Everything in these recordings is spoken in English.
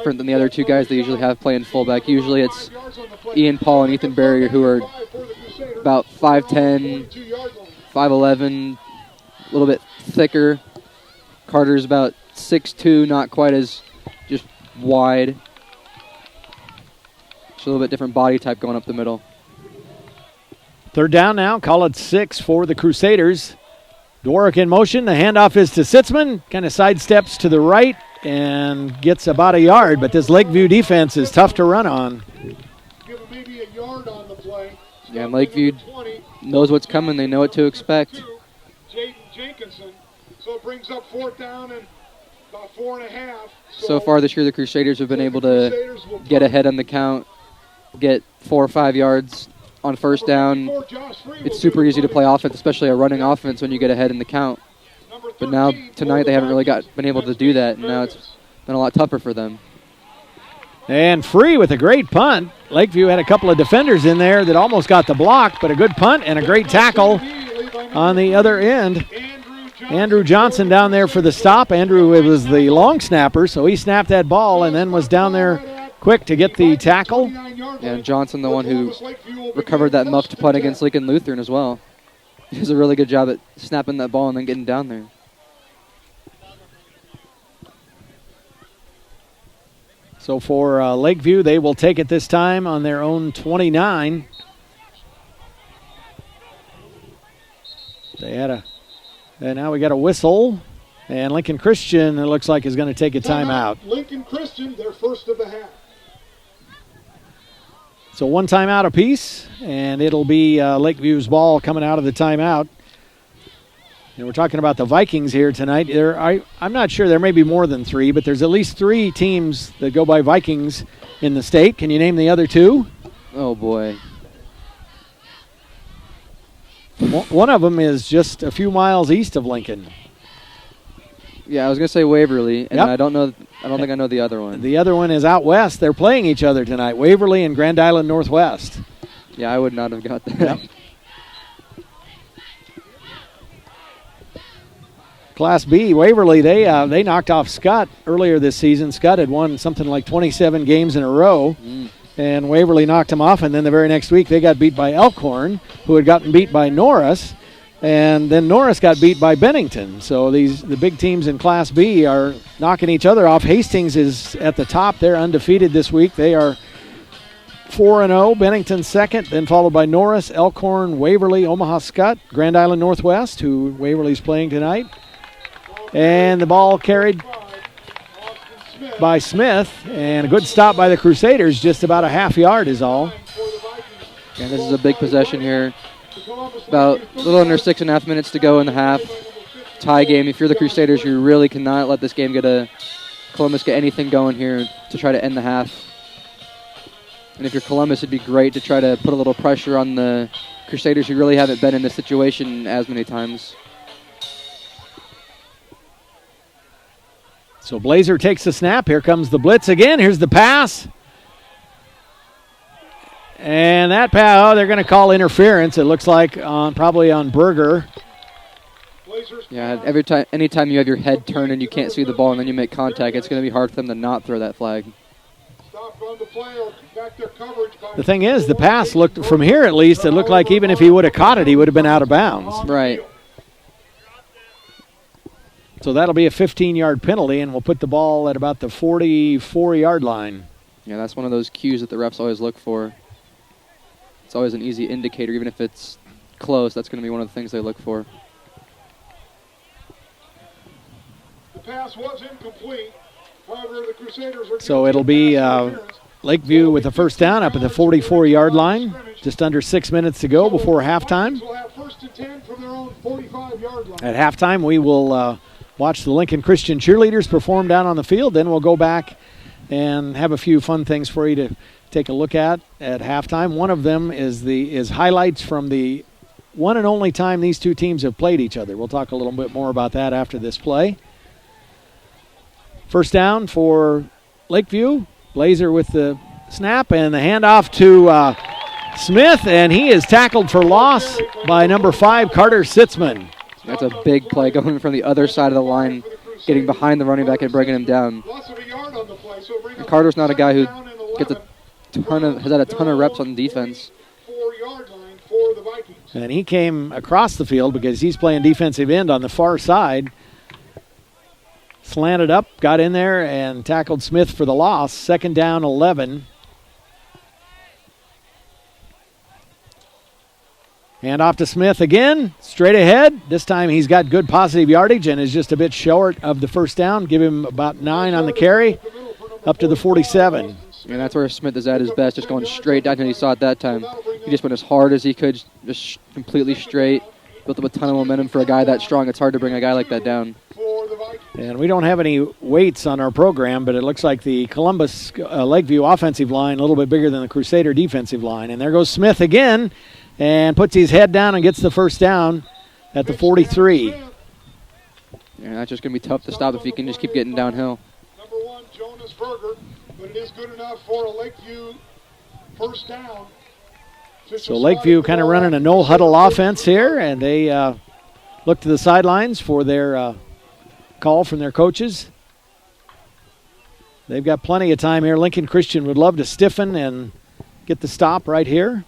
different than the other two guys they usually have playing fullback. Usually it's Ian Paul and Ethan Barrier, who are about 5'10", 5'11", a little bit thicker. Carter's about 6'2", not quite as just wide. Just a little bit different body type going up the middle. Third down now. Call it 6 for the Crusaders. Dworak in motion. The handoff is to Sitzman. Kind of sidesteps to the right and gets about a yard. But this Lakeview defense is tough to run on. Give maybe a yard on the play. Yeah, and Lakeview knows what's coming. They know what to expect. Jaden Jenkinson. So it brings up fourth down and about 4.5. So far this year, the Crusaders have been able to get ahead on the count, get 4 or 5 yards on first down. It's super easy to play offense, especially a running offense, when you get ahead in the count. But now, tonight, they haven't really been able to do that, and now it's been a lot tougher for them. And Free with a great punt. Lakeview had a couple of defenders in there that almost got the block, but a good punt and a great tackle on the other end. Andrew Johnson down there for the stop. Andrew was the long snapper, so he snapped that ball and then was down there quick to get the tackle. Yeah, and Johnson, the one who recovered that muffed punt against Lincoln Lutheran as well. He does a really good job at snapping that ball and then getting down there. So for Lakeview, they will take it this time on their own 29. And now we got a whistle. And Lincoln Christian, it looks like, is going to take a timeout. Lincoln Christian, their first of the half. So one timeout apiece, and it'll be Lakeview's ball coming out of the timeout. And we're talking about the Vikings here tonight. I'm not sure. There may be more than 3, but there's at least 3 teams that go by Vikings in the state. Can you name the other 2? Oh, boy. One of them is just a few miles east of Lincoln. Yeah, I was going to say Waverly, and Yep. I don't think I know the other one. The other one is out west. They're playing each other tonight, Waverly and Grand Island Northwest. Yeah, I would not have got that. Yep. Class B, Waverly, they knocked off Scott earlier this season. Scott had won something like 27 games in a row, and Waverly knocked him off. And then the very next week, they got beat by Elkhorn, who had gotten beat by Norris. And then Norris got beat by Bennington. So the big teams in Class B are knocking each other off. Hastings is at the top. They're undefeated this week. They are 4-0. Bennington second, then followed by Norris, Elkhorn, Waverly, Omaha Skutt, Grand Island Northwest, who Waverly's playing tonight. And the ball carried by Smith. And a good stop by the Crusaders. Just about a half yard is all. And this is a big possession here. About a little under 6.5 minutes to go in the half. Tie game. If you're the Crusaders, you really cannot let this game Columbus get anything going here to try to end the half. And if you're Columbus, it'd be great to try to put a little pressure on the Crusaders, who really haven't been in this situation as many times. So Blazer takes the snap. Here comes the blitz again. Here's the pass. And that pass, they're going to call interference. It looks like probably on Berger. Yeah, anytime you have your head turned and you can't see the ball and then you make contact, it's going to be hard for them to not throw that flag. The thing is, the pass looked, from here at least, it looked like even if he would have caught it, he would have been out of bounds. Right. So that'll be a 15-yard penalty, and we'll put the ball at about the 44-yard line. Yeah, that's one of those cues that the refs always look for. It's always an easy indicator. Even if it's close, that's going to be one of the things they look for. The pass was incomplete. However, the Crusaders are so it'll be Lakeview with the first down up at the 44-yard line. Just under 6 minutes to go before halftime. At halftime, we will watch the Lincoln Christian cheerleaders perform down on the field. Then we'll go back and have a few fun things for you to take a look at halftime. One of them is highlights from the one and only time these two teams have played each other. We'll talk a little bit more about that after this play. First down for Lakeview. Blazer with the snap and the handoff to Smith, and he is tackled for loss by number 5, Carter Sitzman. That's a big play going from the other side of the line. getting behind the running back and bringing him down. Loss of a yard on the play, so it brings And up Carter's not a guy who second down and gets 11 has had a ton of reps on defense. 4-yard line for the Vikings. And he came across the field because he's playing defensive end on the far side. Slanted up, got in there, and tackled Smith for the loss. Second down, 11. Hand off to Smith again, straight ahead. This time he's got good positive yardage and is just a bit short of the first down. Give him about 9 on the carry, up to the 47. And that's where Smith is at his best, just going straight down. And he saw it that time. He just went as hard as he could, just completely straight. Built up a ton of momentum for a guy that strong. It's hard to bring a guy like that down. And we don't have any weights on our program, but it looks like the Columbus Lakeview offensive line a little bit bigger than the Crusader defensive line. And there goes Smith again and puts his head down and gets the first down at the 43. Yeah, that's just going to be tough to stop if he can just keep getting downhill. Number 1, Jonas Berger, but it is good enough for a Lakeview first down. So Lakeview kind of running a no-huddle offense here, and they look to the sidelines for their call from their coaches. They've got plenty of time here. Lincoln Christian would love to stiffen and get the stop right here.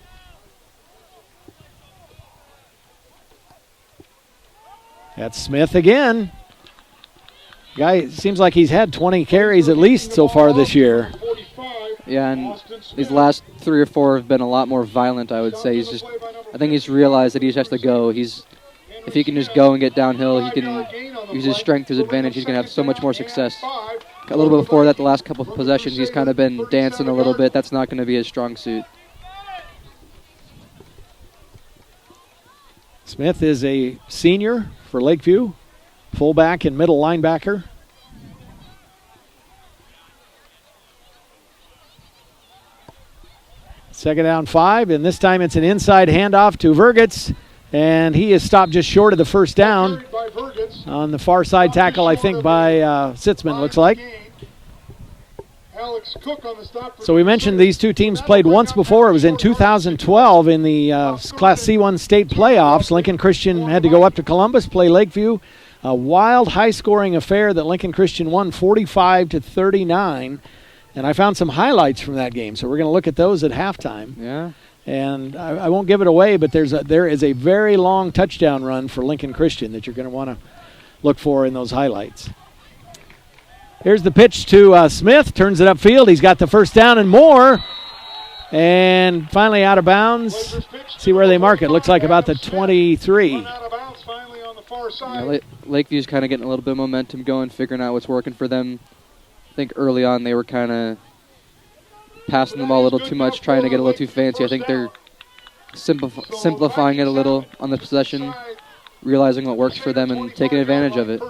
That's Smith again. Guy seems like he's had 20 carries at least so far this year. Yeah, and these last 3 or 4 have been a lot more violent, I would say. I think he's realized that he just has to go. If he can just go and get downhill, he can use his strength to his advantage. He's going to have so much more success. A little bit before that, the last couple of possessions, he's kind of been dancing a little bit. That's not going to be his strong suit. Smith is a senior for Lakeview, fullback and middle linebacker. Second down 5, and this time it's an inside handoff to Vergitz, and he is stopped just short of the first down on the far side tackle, I think, by Sitzman, looks like. So we mentioned these two teams played once before. It was in 2012 in the Class C1 state playoffs. Lincoln Christian had to go up to Columbus, play Lakeview. A wild, high-scoring affair that Lincoln Christian won 45-39. And I found some highlights from that game, so we're going to look at those at halftime. Yeah. And I won't give it away, but there is a very long touchdown run for Lincoln Christian that you're going to want to look for in those highlights. Here's the pitch to Smith, turns it upfield. He's got the first down and more. And finally out of bounds. See where they mark it. Looks like about the 23. Yeah, Lakeview's kind of getting a little bit of momentum going, figuring out what's working for them. I think early on they were kind of passing the ball a little too much, trying to get a little too fancy. I think they're simplifying it a little on the possession, realizing what works for them and taking advantage of it.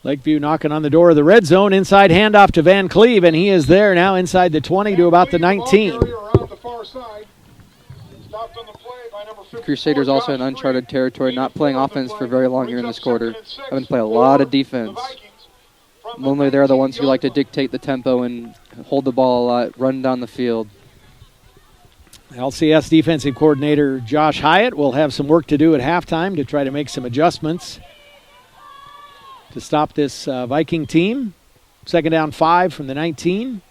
Lakeview knocking on the door of the red zone. Inside handoff to Van Cleve, and he is there now inside the 20 to about the 19. Crusaders also in uncharted territory, not playing offense for very long here in this quarter. Having to play a lot of defense. Normally they're the ones who like to dictate the tempo and hold the ball a lot, run down the field. LCS defensive coordinator Josh Hyatt will have some work to do at halftime to try to make some adjustments to stop this Viking team. Second down 5 from the 19.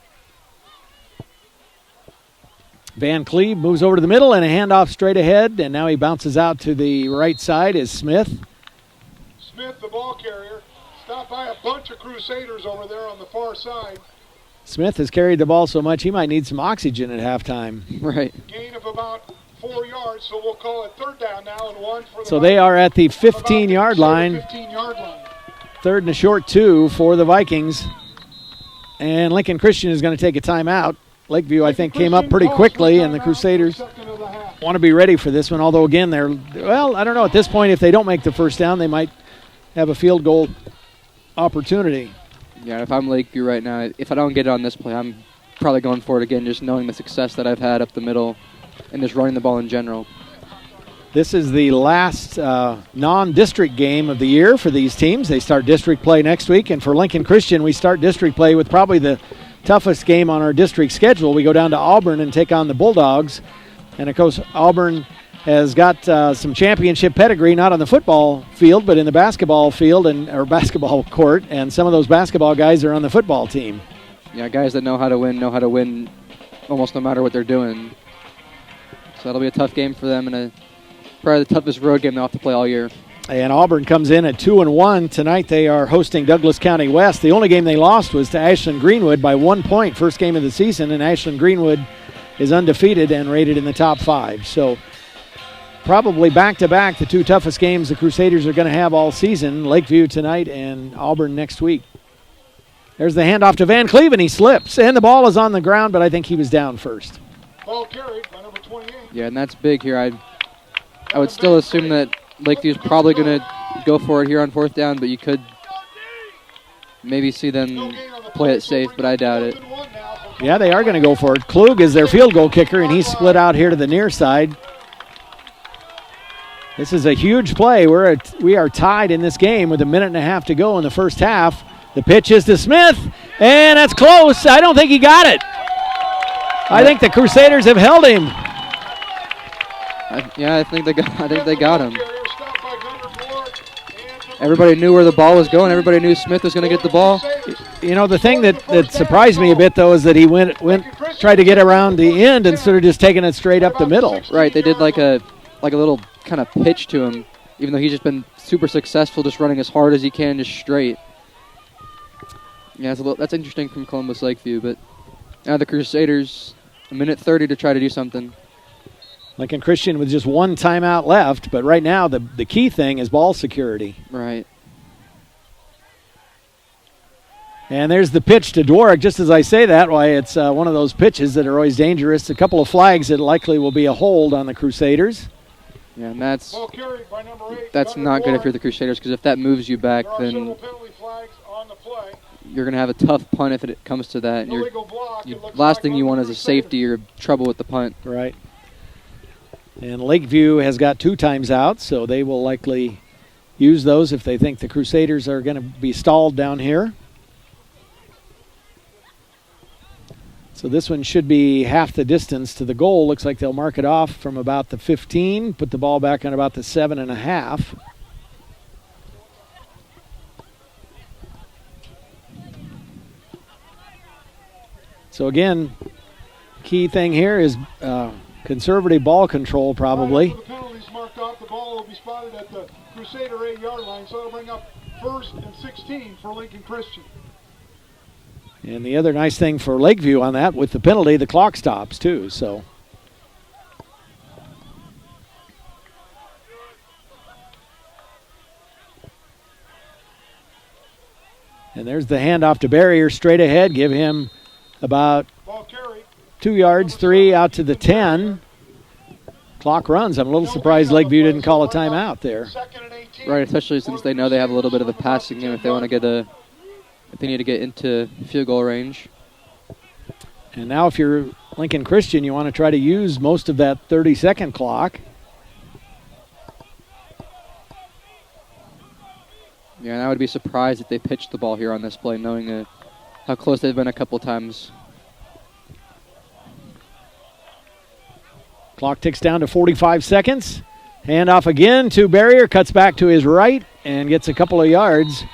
Van Cleve moves over to the middle and a handoff straight ahead, and now he bounces out to the right side is Smith. Smith, the ball carrier, stopped by a bunch of Crusaders over there on the far side. Smith has carried the ball so much he might need some oxygen at halftime. Right. Gain of about 4 yards, so we'll call it third down now and 1 for the So they are at the 15-yard line. 15-yard line. Third and a short 2 for the Vikings. And Lincoln Christian is going to take a timeout. Lakeview, I think, came up pretty quickly, and the Crusaders want to be ready for this one. Although, again, I don't know. At this point, if they don't make the first down, they might have a field goal opportunity. Yeah, if I'm Lakeview right now, if I don't get it on this play, I'm probably going for it again, just knowing the success that I've had up the middle and just running the ball in general. This is the last non-district game of the year for these teams. They start district play next week, and for Lincoln Christian, we start district play with probably the toughest game on our district schedule. We go down to Auburn and take on the Bulldogs. And, of course, Auburn has got some championship pedigree, not on the football field, but in the basketball field or basketball court, and some of those basketball guys are on the football team. Yeah, guys that know how to win almost no matter what they're doing. So that'll be a tough game for them, and probably the toughest road game they'll have to play all year. And Auburn comes in at 2-1. Tonight they are hosting Douglas County West. The only game they lost was to Ashland Greenwood by 1 point, first game of the season, and Ashland Greenwood is undefeated and rated in the top 5. So probably back-to-back, the two toughest games the Crusaders are going to have all season, Lakeview tonight and Auburn next week. There's the handoff to Van Cleven. He slips, and the ball is on the ground, but I think he was down first. Ball carried by number 28. Yeah, and that's big here. I would still assume that Lakeview's probably going to go for it here on 4th down, but you could maybe see them play it safe, but I doubt it. Yeah, they are going to go for it. Klug is their field goal kicker, and he's split out here to the near side. This is a huge play. We are tied in this game with 1.5 minutes to go in the first half. The pitch is to Smith, and that's close. I don't think he got it. I think the Crusaders have held him. I think they got him. Everybody knew where the ball was going. Everybody knew Smith was going to get the ball. You know, the thing that surprised me a bit, though, is that he tried to get around the end instead of just taking it straight up the middle. Right, they did like a little kind of pitch to him, even though he's just been super successful just running as hard as he can, just straight. Yeah, that's interesting from Columbus Lakeview, but now the Crusaders, 1:30 to try to do something. Lincoln Christian with just 1 timeout left, but right now the key thing is ball security. Right. And there's the pitch to Dworak. Just as I say that, why it's one of those pitches that are always dangerous. A couple of flags that likely will be a hold on the Crusaders. Yeah, and that's not good if you're the Crusaders, because if that moves you back, then you're going to have a tough punt if it comes to that. And last thing you want is a safety or trouble with the punt. Right. And Lakeview has got 2 times out, so they will likely use those if they think the Crusaders are going to be stalled down here. So this one should be half the distance to the goal. Looks like they'll mark it off from about the 15, put the ball back on about the 7.5. So again, key thing here is conservative ball control probably. The penalties marked off, the ball will be spotted at the Crusader 8-yard line, so it'll bring up 1st and 16 for Lincoln Christian. And the other nice thing for Lakeview on that, with the penalty, the clock stops too. So and there's the handoff to Barrier straight ahead. Give him about 2 yards, 3 out to the 10. Clock runs. I'm a little surprised Lakeview didn't call a timeout there. Right, especially since they know they have a little bit of a passing game if they want to if they need to get into field goal range. And now if you're Lincoln Christian, you want to try to use most of that 30-second clock. Yeah, and I would be surprised if they pitched the ball here on this play, knowing how close they've been a couple times. Clock ticks down to 45 seconds. Handoff again to Barrier, cuts back to his right and gets a couple of yards.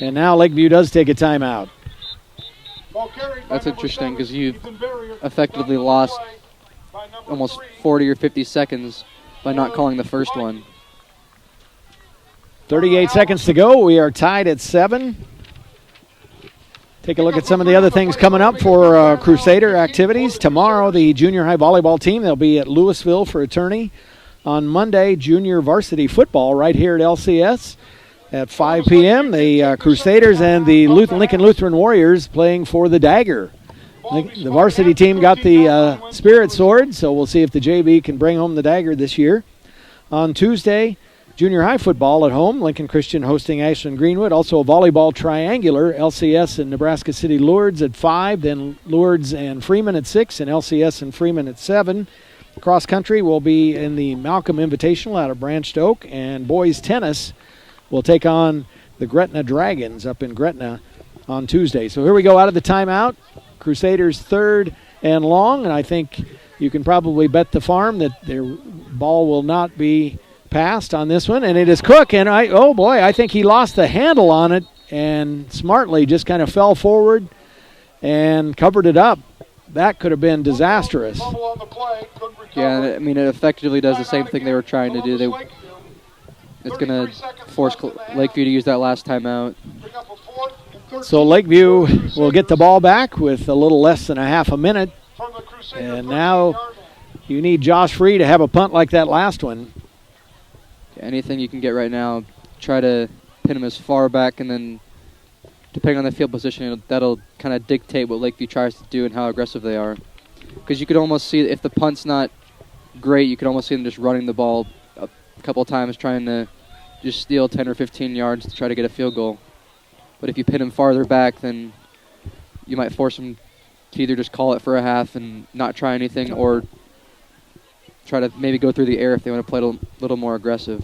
And now Lakeview does take a timeout. That's interesting because you've effectively lost almost 40 or 50 seconds by not calling the first one. 38 seconds to go. We are tied at 7. Take a look at some of the other things coming up for Crusader activities. Tomorrow, the junior high volleyball team, they'll be at Louisville for a tourney. On Monday, junior varsity football right here at LCS. At 5 p.m., the Crusaders and the Lincoln Lutheran Warriors playing for the Dagger. The varsity team got the Spirit Sword, so we'll see if the JV can bring home the Dagger this year. On Tuesday, junior high football at home, Lincoln Christian hosting Ashland Greenwood. Also a volleyball triangular, LCS and Nebraska City Lourdes at 5, then Lourdes and Freeman at 6, and LCS and Freeman at 7. Cross country will be in the Malcolm Invitational out of Branched Oak, and boys tennis will take on the Gretna Dragons up in Gretna on Tuesday. So here we go out of the timeout. Crusaders 3rd and long, and I think you can probably bet the farm that ball will not be passed on this one, and it is Cook, and I think he lost the handle on it and smartly just kind of fell forward and covered it up. That could have been disastrous. Yeah, I mean, it effectively does the same thing they were trying to do. It's going to force Lakeview to use that last timeout. So Lakeview will get the ball back with a little less than a half a minute. And now you need Josh Free to have a punt like that last one. Anything you can get right now, try to pin him as far back, and then depending on the field position, that'll kind of dictate what Lakeview tries to do and how aggressive they are. Because you could almost see, if the punt's not great, you could almost see them just running the ball a couple of times, trying to just steal 10 or 15 yards to try to get a field goal. But if you pin him farther back, then you might force him to either just call it for a half and not try anything, or try to maybe go through the air if they want to play a little more aggressive.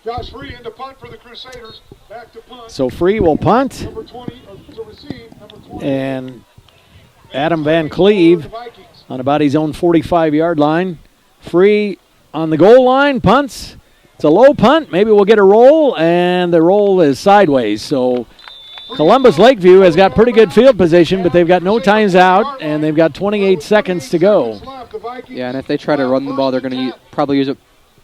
Josh Free into punt for the Crusaders. Back to punt. So Free will punt. Number 20 to receive. Number 20. And Adam Van Cleve on about his own 45-yard line. Free on the goal line, punts. It's a low punt. Maybe we'll get a roll, and the roll is sideways. So Columbus Lakeview has got pretty good field position, but they've got no times out, and they've got 28 seconds to go. Yeah, and if they try to run the ball, they're going to probably use up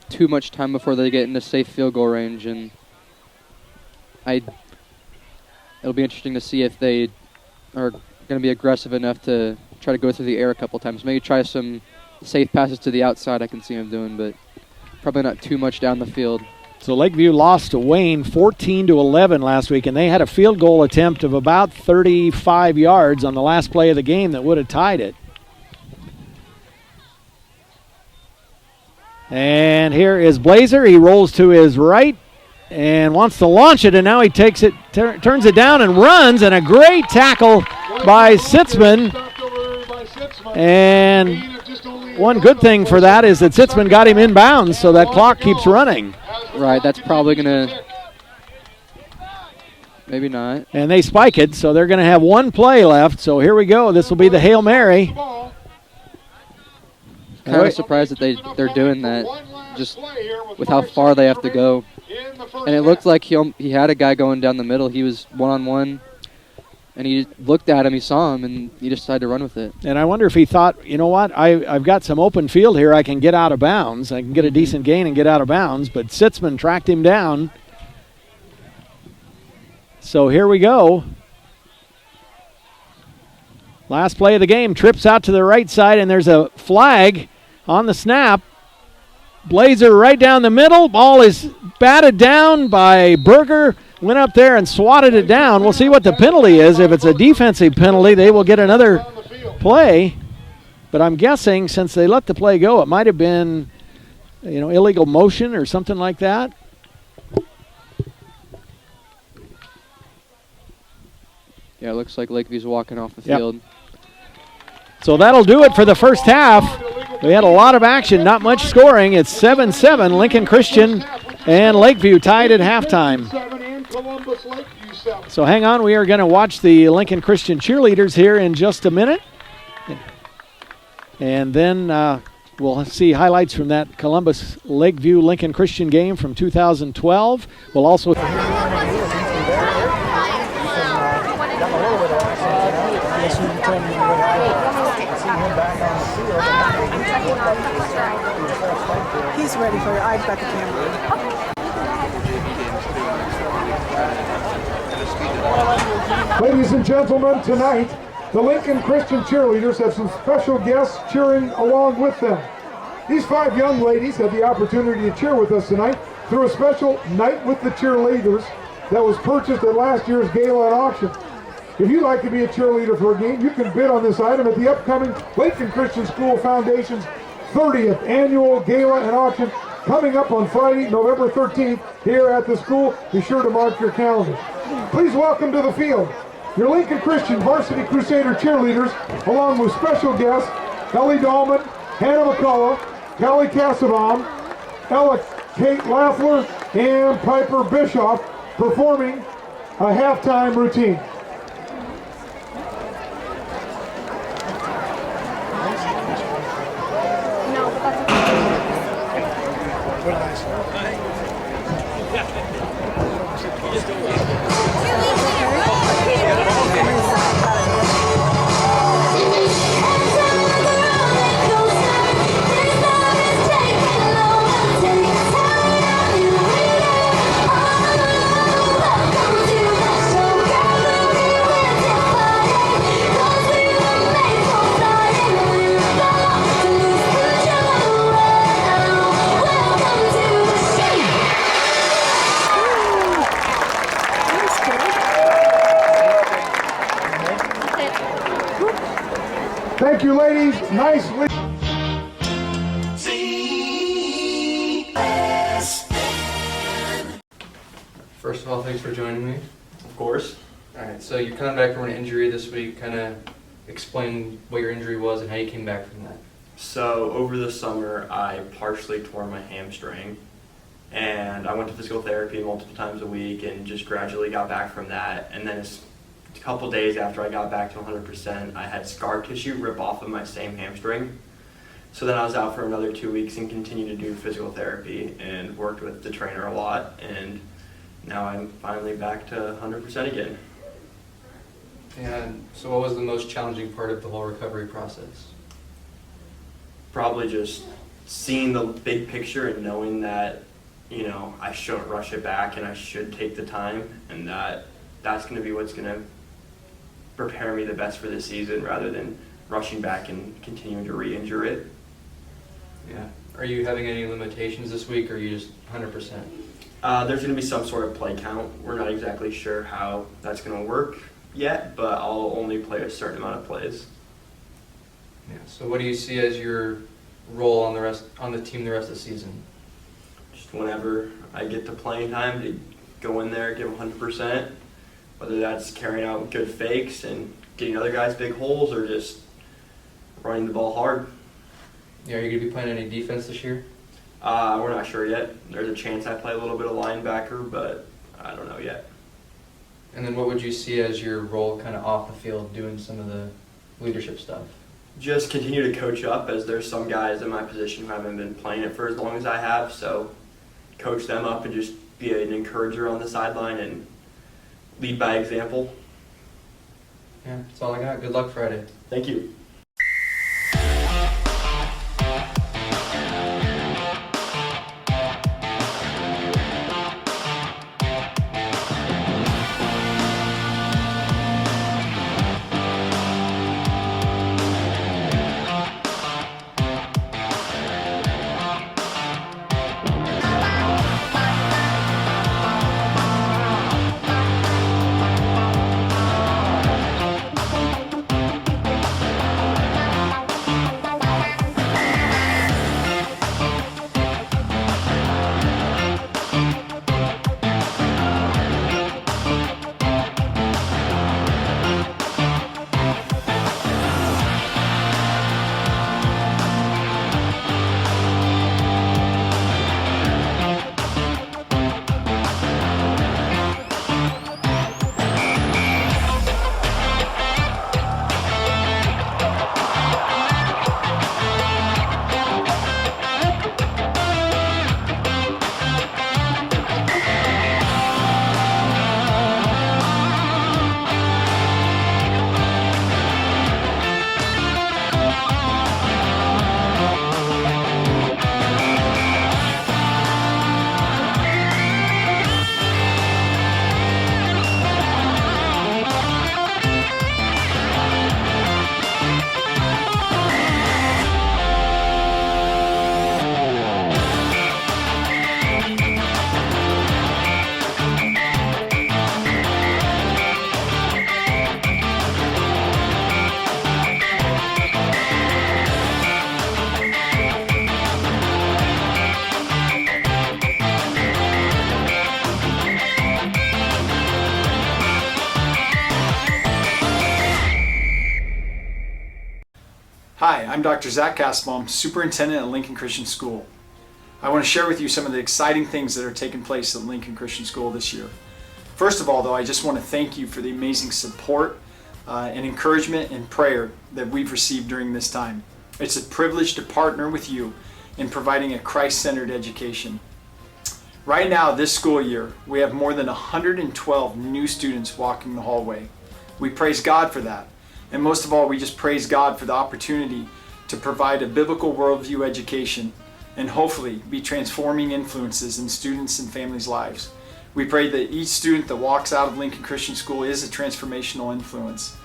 too much time before they get into safe field goal range, and it'll be interesting to see if they are going to be aggressive enough to try to go through the air a couple times. Maybe try some safe passes to the outside I can see them doing, but probably not too much down the field. So Lakeview lost to Wayne 14-11 last week, and they had a field goal attempt of about 35 yards on the last play of the game that would have tied it. And here is Blazer. He rolls to his right and wants to launch it, and now he takes it, turns it down and runs, and a great tackle by Sitzman. And one good thing for that is that Sitzman got him inbounds, so that clock keeps running. Right, that's probably going to, maybe not. And they spike it, so they're going to have one play left. So here we go. This will be the Hail Mary. Kind of surprised that they're doing that, just with how far they have to go. And it looked like he had a guy going down the middle. He was one-on-one, and he looked at him, he saw him, and he decided to run with it. And I wonder if he thought, you know what, I've got some open field here. I can get out of bounds. I can get a decent gain and get out of bounds. But Sitzman tracked him down. So here we go. Last play of the game. Trips out to the right side, and there's a flag on the snap. Blazer right down the middle. Ball is batted down by Berger. Went up there and swatted it down. We'll see what the penalty is. If it's a defensive penalty, they will get another play. But I'm guessing since they let the play go, it might have been, illegal motion or something like that. Yeah, it looks like Lakeview's walking off the field. So that'll do it for the first half. We had a lot of action, not much scoring. It's 7-7. Lincoln Christian and Lakeview tied at halftime. So hang on. We are going to watch the Lincoln Christian cheerleaders here in just a minute. And then we'll see highlights from that Columbus Lakeview Lincoln Christian game from 2012. We'll also... He's ready for it. I've got the camera. Ladies and gentlemen, tonight, the Lincoln Christian cheerleaders have some special guests cheering along with them. These 5 young ladies had the opportunity to cheer with us tonight through a special Night with the Cheerleaders that was purchased at last year's gala and auction. If you'd like to be a cheerleader for a game, you can bid on this item at the upcoming Lincoln Christian School Foundation's 30th annual gala and auction coming up on Friday, November 13th here at the school. Be sure to mark your calendar. Please welcome to the field your Lincoln Christian Varsity Crusader cheerleaders, along with special guests Ellie Dahlman, Hannah McCullough, Callie Cassabaum, Ella Kate Laffler, and Piper Bischoff, performing a halftime routine. Thank you, ladies. Nice lead. First of all, thanks for joining me. Of course. All right, so you're coming back from an injury this week. Kind of explain what your injury was and how you came back from that. So over the summer, I partially tore my hamstring, and I went to physical therapy multiple times a week and just gradually got back from that. And then a couple days after I got back to 100%, I had scar tissue rip off of my same hamstring. So then I was out for another 2 weeks and continued to do physical therapy and worked with the trainer a lot. And now I'm finally back to 100% again. And so what was the most challenging part of the whole recovery process? Probably just seeing the big picture and knowing that, I shouldn't rush it back and I should take the time, and that's going to be what's going to prepare me the best for this season rather than rushing back and continuing to re-injure it. Yeah. Are you having any limitations this week, or are you just 100%? There's going to be some sort of play count. We're not exactly sure how that's going to work yet, but I'll only play a certain amount of plays. Yeah. So what do you see as your role on the team the rest of the season? Just whenever I get the playing time to go in there, give 100%, whether that's carrying out good fakes and getting other guys big holes or just running the ball hard. Yeah, are you going to be playing any defense this year? We're not sure yet. There's a chance I play a little bit of linebacker, but I don't know yet. And then what would you see as your role kind of off the field doing some of the leadership stuff? Just continue to coach up, as there's some guys in my position who haven't been playing it for as long as I have, so coach them up and just be an encourager on the sideline and lead by example. Yeah, that's all I got. Good luck Friday. Thank you. Hi, I'm Dr. Zach Kasselbaum, Superintendent at Lincoln Christian School. I want to share with you some of the exciting things that are taking place at Lincoln Christian School this year. First of all, though, I just want to thank you for the amazing support and encouragement and prayer that we've received during this time. It's a privilege to partner with you in providing a Christ-centered education. Right now, this school year, we have more than 112 new students walking the hallway. We praise God for that. And most of all, we just praise God for the opportunity to provide a biblical worldview education and hopefully be transforming influences in students and families' lives. We pray that each student that walks out of Lincoln Christian School is a transformational influence.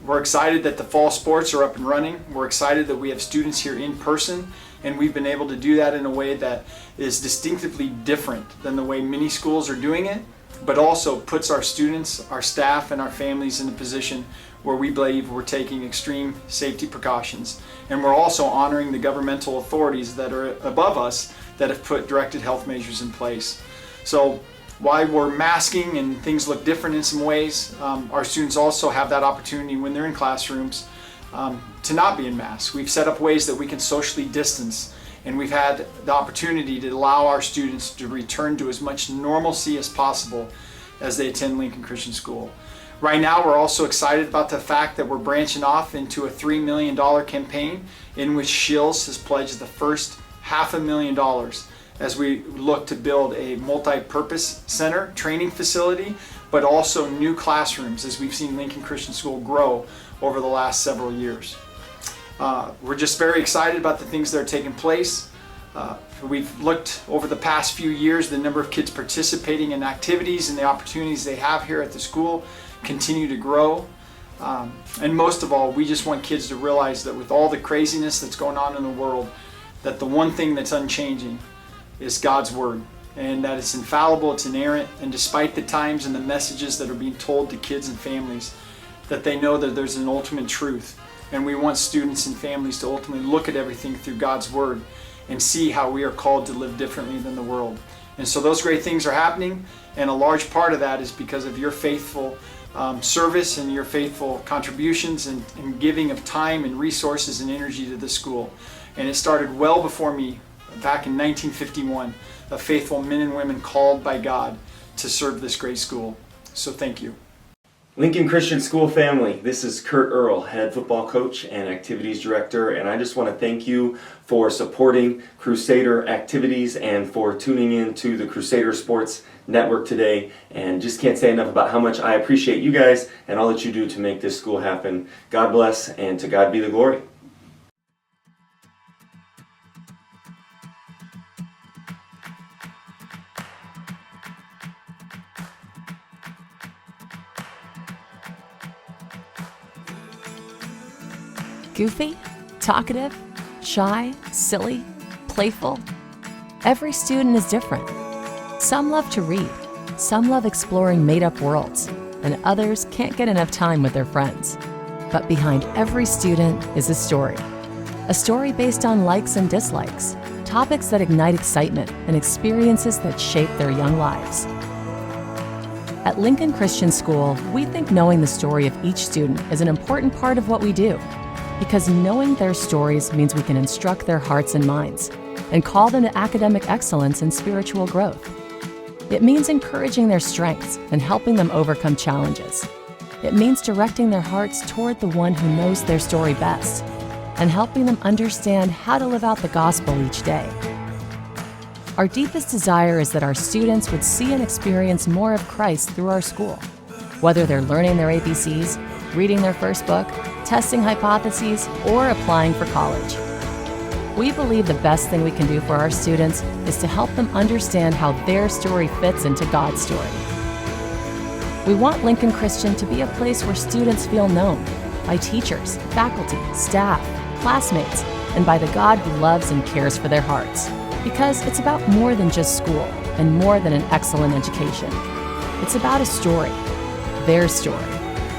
We're excited that the fall sports are up and running. We're excited that we have students here in person, and we've been able to do that in a way that is distinctively different than the way many schools are doing it, but also puts our students, our staff, and our families in a position where we believe we're taking extreme safety precautions. And we're also honoring the governmental authorities that are above us that have put directed health measures in place. So while we're masking and things look different in some ways, our students also have that opportunity when they're in classrooms to not be in masks. We've set up ways that we can socially distance, and we've had the opportunity to allow our students to return to as much normalcy as possible as they attend Lincoln Christian School. Right now, we're also excited about the fact that we're branching off into a $3 million campaign in which Shields has pledged the first $500,000 as we look to build a multi-purpose center, training facility, but also new classrooms as we've seen Lincoln Christian School grow over the last several years. We're just very excited about the things that are taking place. We've looked over the past few years, the number of kids participating in activities and the opportunities they have here at the school continue to grow. And most of all, we just want kids to realize that with all the craziness that's going on in the world, that the one thing that's unchanging is God's Word, and that it's infallible, it's inerrant, and despite the times and the messages that are being told to kids and families, that they know that there's an ultimate truth. And we want students and families to ultimately look at everything through God's Word and see how we are called to live differently than the world. And so those great things are happening, and a large part of that is because of your faithful service and your faithful contributions and giving of time and resources and energy to the school. And it started well before me, back in 1951, of faithful men and women called by God to serve this great school. So thank you. Lincoln Christian School family, this is Kurt Earl, head football coach and activities director, and I just want to thank you for supporting Crusader activities and for tuning in to the Crusader Sports Network today, and just can't say enough about how much I appreciate you guys and all that you do to make this school happen. God bless, and to God be the glory. Goofy, talkative, shy, silly, playful. Every student is different. Some love to read, some love exploring made-up worlds, and others can't get enough time with their friends. But behind every student is a story based on likes and dislikes, topics that ignite excitement, and experiences that shape their young lives. At Lincoln Christian School, we think knowing the story of each student is an important part of what we do, because knowing their stories means we can instruct their hearts and minds and call them to academic excellence and spiritual growth. It means encouraging their strengths and helping them overcome challenges. It means directing their hearts toward the one who knows their story best and helping them understand how to live out the gospel each day. Our deepest desire is that our students would see and experience more of Christ through our school, whether they're learning their ABCs, reading their first book, testing hypotheses, or applying for college. We believe the best thing we can do for our students is to help them understand how their story fits into God's story. We want Lincoln Christian to be a place where students feel known by teachers, faculty, staff, classmates, and by the God who loves and cares for their hearts. Because it's about more than just school and more than an excellent education. It's about a story, their story,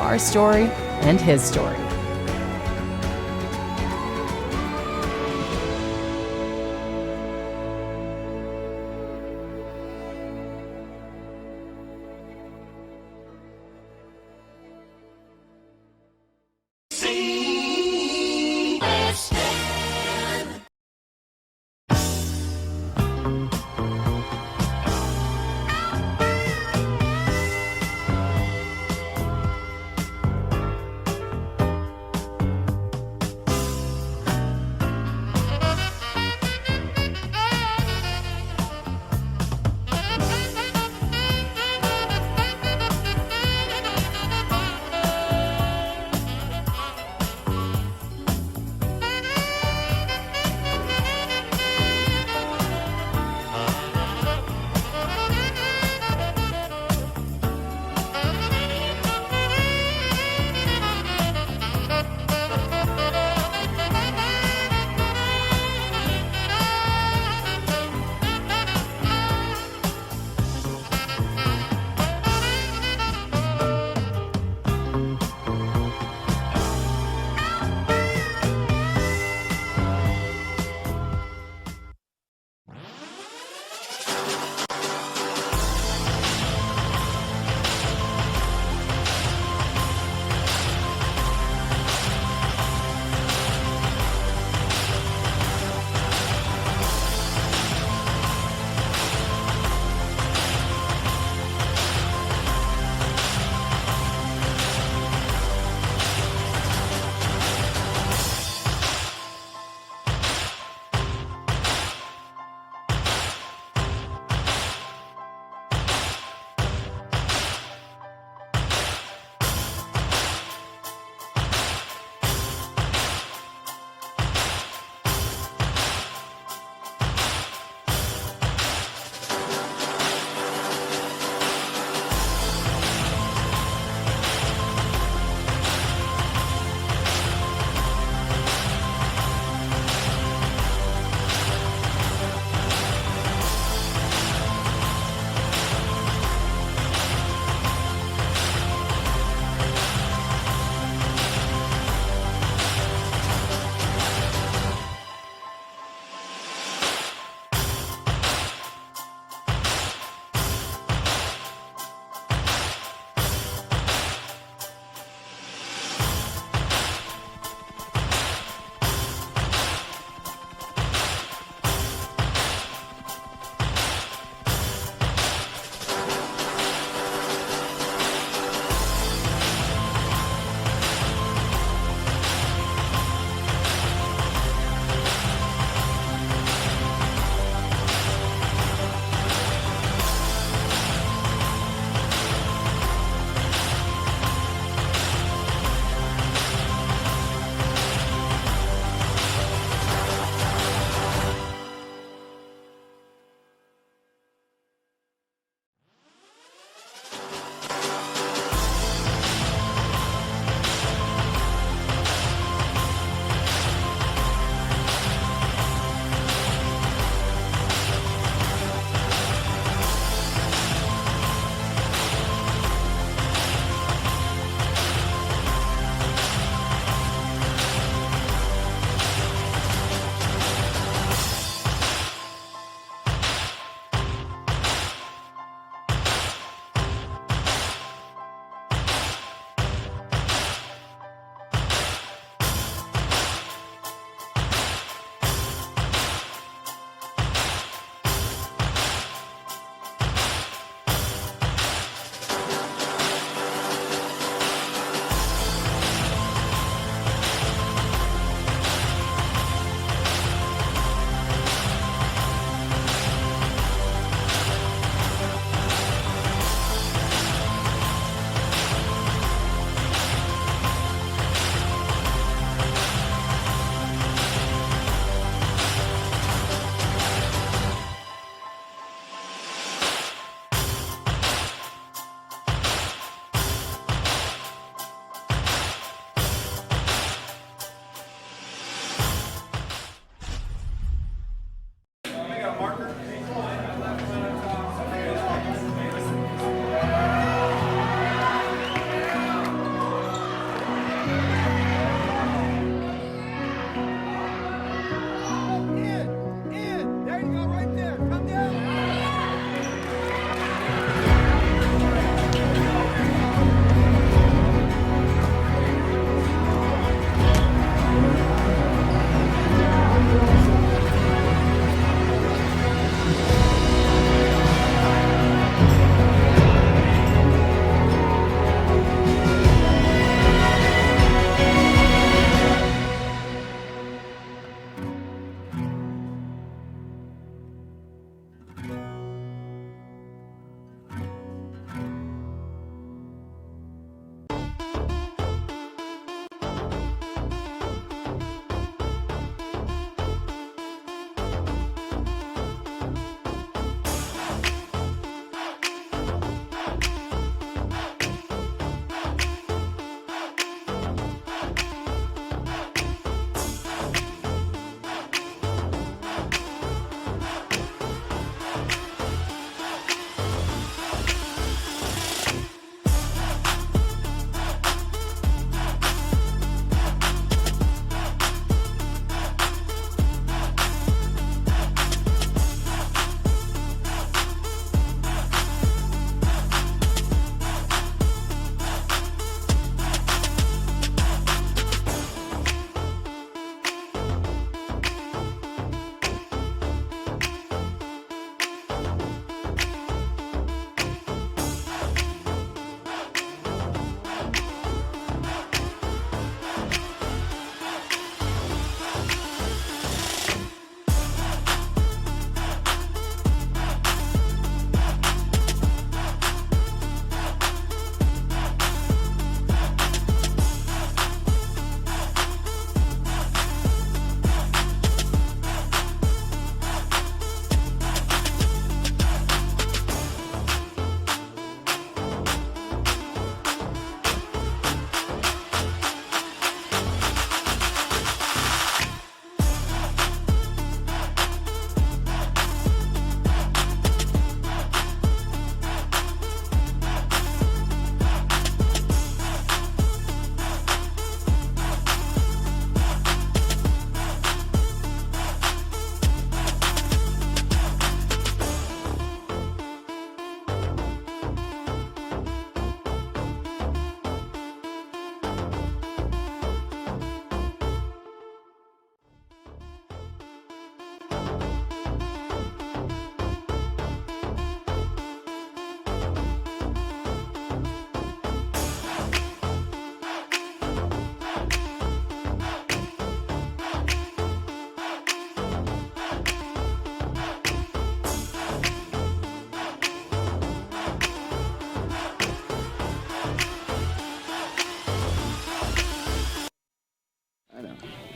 our story, and His story.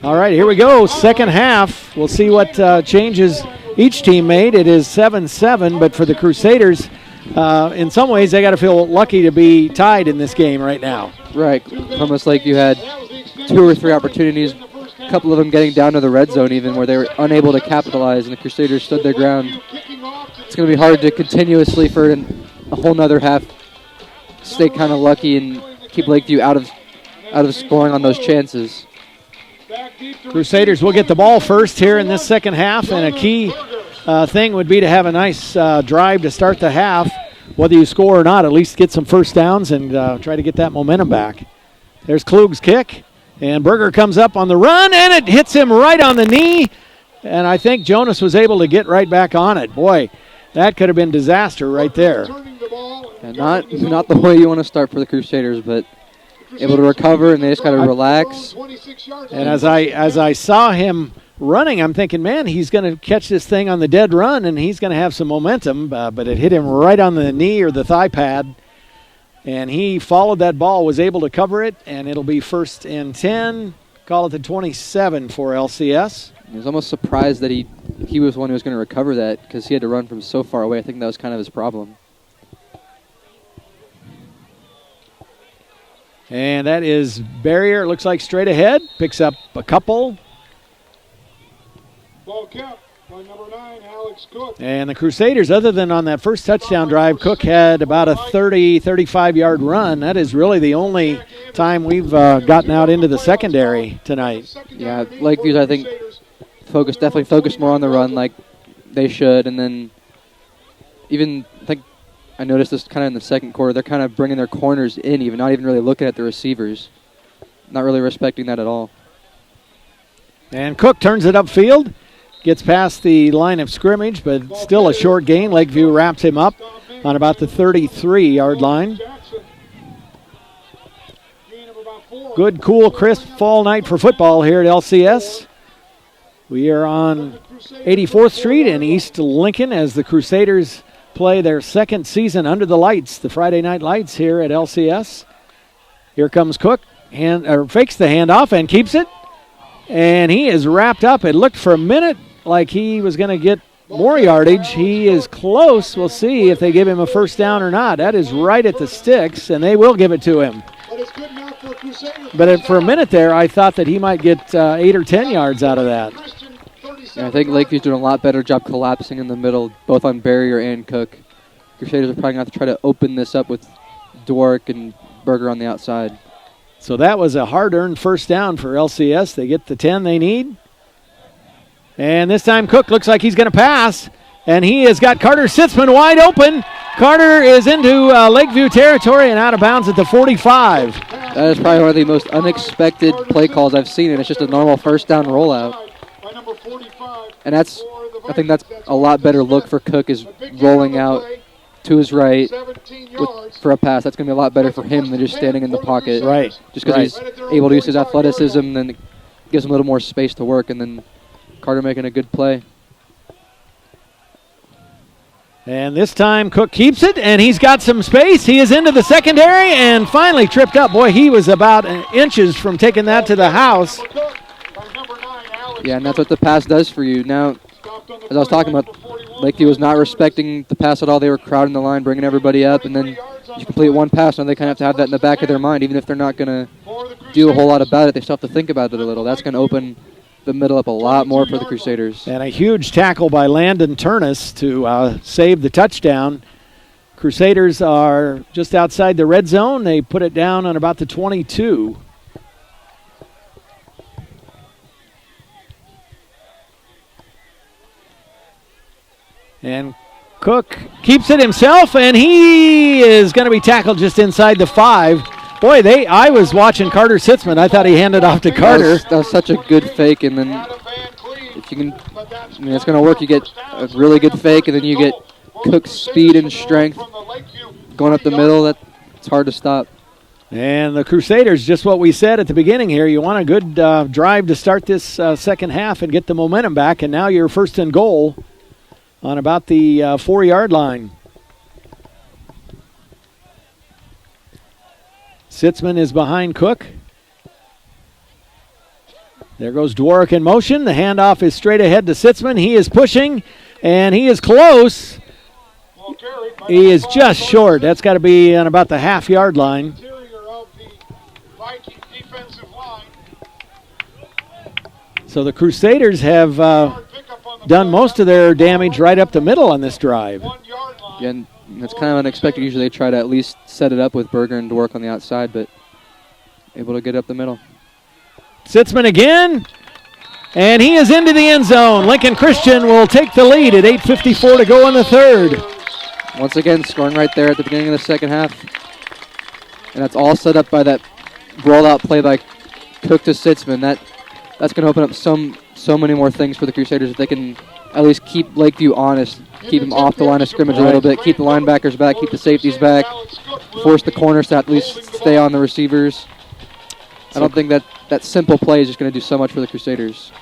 All right, here we go. Second half. We'll see what changes each team made. It is 7-7, but for the Crusaders, in some ways, they got to feel lucky to be tied in this game right now. Right. Almost like you had 2 or 3 opportunities, a couple of them getting down to the red zone even, where they were unable to capitalize, and the Crusaders stood their ground. It's going to be hard to continuously for a whole nother half stay kind of lucky and keep Lakeview out of scoring on those chances. Crusaders will get the ball first here in this second half, and a key thing would be to have a nice drive to start the half. Whether you score or not, at least get some first downs and try to get that momentum back. There's Klug's kick, and Berger comes up on the run, and it hits him right on the knee, and I think Jonas was able to get right back on it. Boy, that could have been disaster right there. And not the way you want to start for the Crusaders, but able to recover, and they just got to relax. And as I saw him running, I'm thinking, man, he's going to catch this thing on the dead run, and he's going to have some momentum, but it hit him right on the knee or the thigh pad, and he followed that ball, was able to cover it, and it'll be 1st and 10. Call it the 27 for LCS. I was almost surprised that he was the one who was going to recover that because he had to run from so far away. I think that was kind of his problem. And that is Barrier. It looks like straight ahead. Picks up a couple. Ball kept by number 9, Alex Cook. And the Crusaders, other than on that first touchdown drive, Cook had about a 30, 35-yard run. That is really the only time we've gotten out into the secondary tonight. Yeah, Lakeview's, I think, definitely focused more on the run like they should. And then even, I think, I noticed this kind of in the second quarter. They're kind of bringing their corners in, even not even really looking at the receivers. Not really respecting that at all. And Cook turns it upfield. Gets past the line of scrimmage, but still a short gain. Lakeview wraps him up on about the 33-yard line. Good, cool, crisp fall night for football here at LCS. We are on 84th Street in East Lincoln as the Crusaders play their second season under the lights, the Friday night lights here at LCS. Here comes Cook, fakes the handoff and keeps it. And he is wrapped up. It looked for a minute like he was going to get more yardage. He is close. We'll see if they give him a first down or not. That is right at the sticks, and they will give it to him. But for a minute there, I thought that he might get 8 or 10 yards out of that. Yeah, I think Lakeview's doing a lot better job collapsing in the middle, both on Barrier and Cook. Crusaders are probably going to have to try to open this up with Dwork and Berger on the outside. So that was a hard-earned first down for LCS. They get the 10 they need. And this time Cook looks like he's going to pass. And he has got Carter Sitzman wide open. Carter is into Lakeview territory and out of bounds at the 45. That is probably one of the most unexpected play calls I've seen, and it's just a normal first down rollout. And I think that's a lot better look for Cook, is rolling out to his right for a pass. That's going to be a lot better for him than just standing in the pocket. Right. Just because he's able to use his athleticism, then it gives him a little more space to work, and then Carter making a good play. And this time Cook keeps it, and he's got some space. He is into the secondary and finally tripped up. Boy, he was about inches from taking that to the house. Yeah, and that's what the pass does for you. Now, as I was talking about, Lakeview was not respecting the pass at all. They were crowding the line, bringing everybody up, and then you complete one pass, and they kind of have to have that in the back of their mind. Even if they're not going to do a whole lot about it, they still have to think about it a little. That's going to open the middle up a lot more for the Crusaders. And a huge tackle by Landon Turnus to save the touchdown. Crusaders are just outside the red zone. They put it down on about the 22. And Cook keeps it himself, and he is going to be tackled just inside the 5. Boy, I was watching Carter Sitzman. I thought he handed off to Carter. That was such a good fake, and then if you can, it's going to work. You get a really good fake, and then you get Cook's speed and strength going up the middle. It's hard to stop. And the Crusaders, just what we said at the beginning here, you want a good drive to start this second half and get the momentum back, and now you're first and goal on about the 4-yard line. Sitzman is behind Cook. There goes Dworak in motion. The handoff is straight ahead to Sitzman. He is pushing, and he is close. He is just short. That's got to be on about the half-yard line. So the Crusaders have done most of their damage right up the middle on this drive. Yeah, and that's kind of unexpected. Usually they try to at least set it up with Berger and Dworak on the outside, but able to get up the middle. Sitzman again, and he is into the end zone. Lincoln Christian will take the lead at 8:54 to go in the third. Once again, scoring right there at the beginning of the second half. And that's all set up by that roll-out play by Cook to Sitzman. That's going to open up so many more things for the Crusaders if they can at least keep Lakeview honest, keep them off the line of scrimmage a little bit, keep the linebackers back, keep the safeties back, force the corners to at least stay on the receivers. I don't think that simple play is just going to do so much for the Crusaders.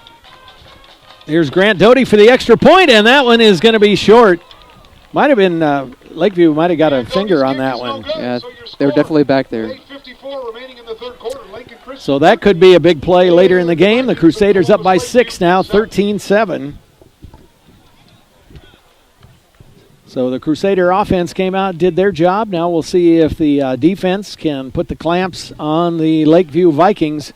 Here's Grant Doty for the extra point, and that one is going to be short. Might have been, Lakeview might have got a finger on that one. Yeah, they were definitely back there. So that could be a big play later in the game. The Crusaders up by 6 now, 13-7. So the Crusader offense came out, did their job. Now we'll see if the defense can put the clamps on the Lakeview Vikings.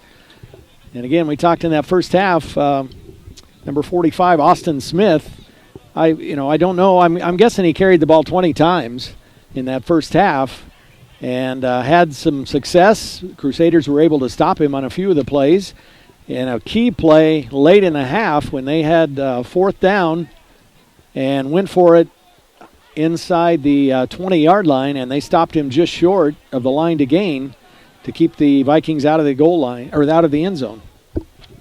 And again, we talked in that first half, number 45, Austin Smith. I don't know. I'm guessing he carried the ball 20 times in that first half and had some success. Crusaders were able to stop him on a few of the plays. And a key play late in the half when they had fourth down and went for it inside the 20-yard line, and they stopped him just short of the line to gain to keep the Vikings out of the goal line, or out of the end zone.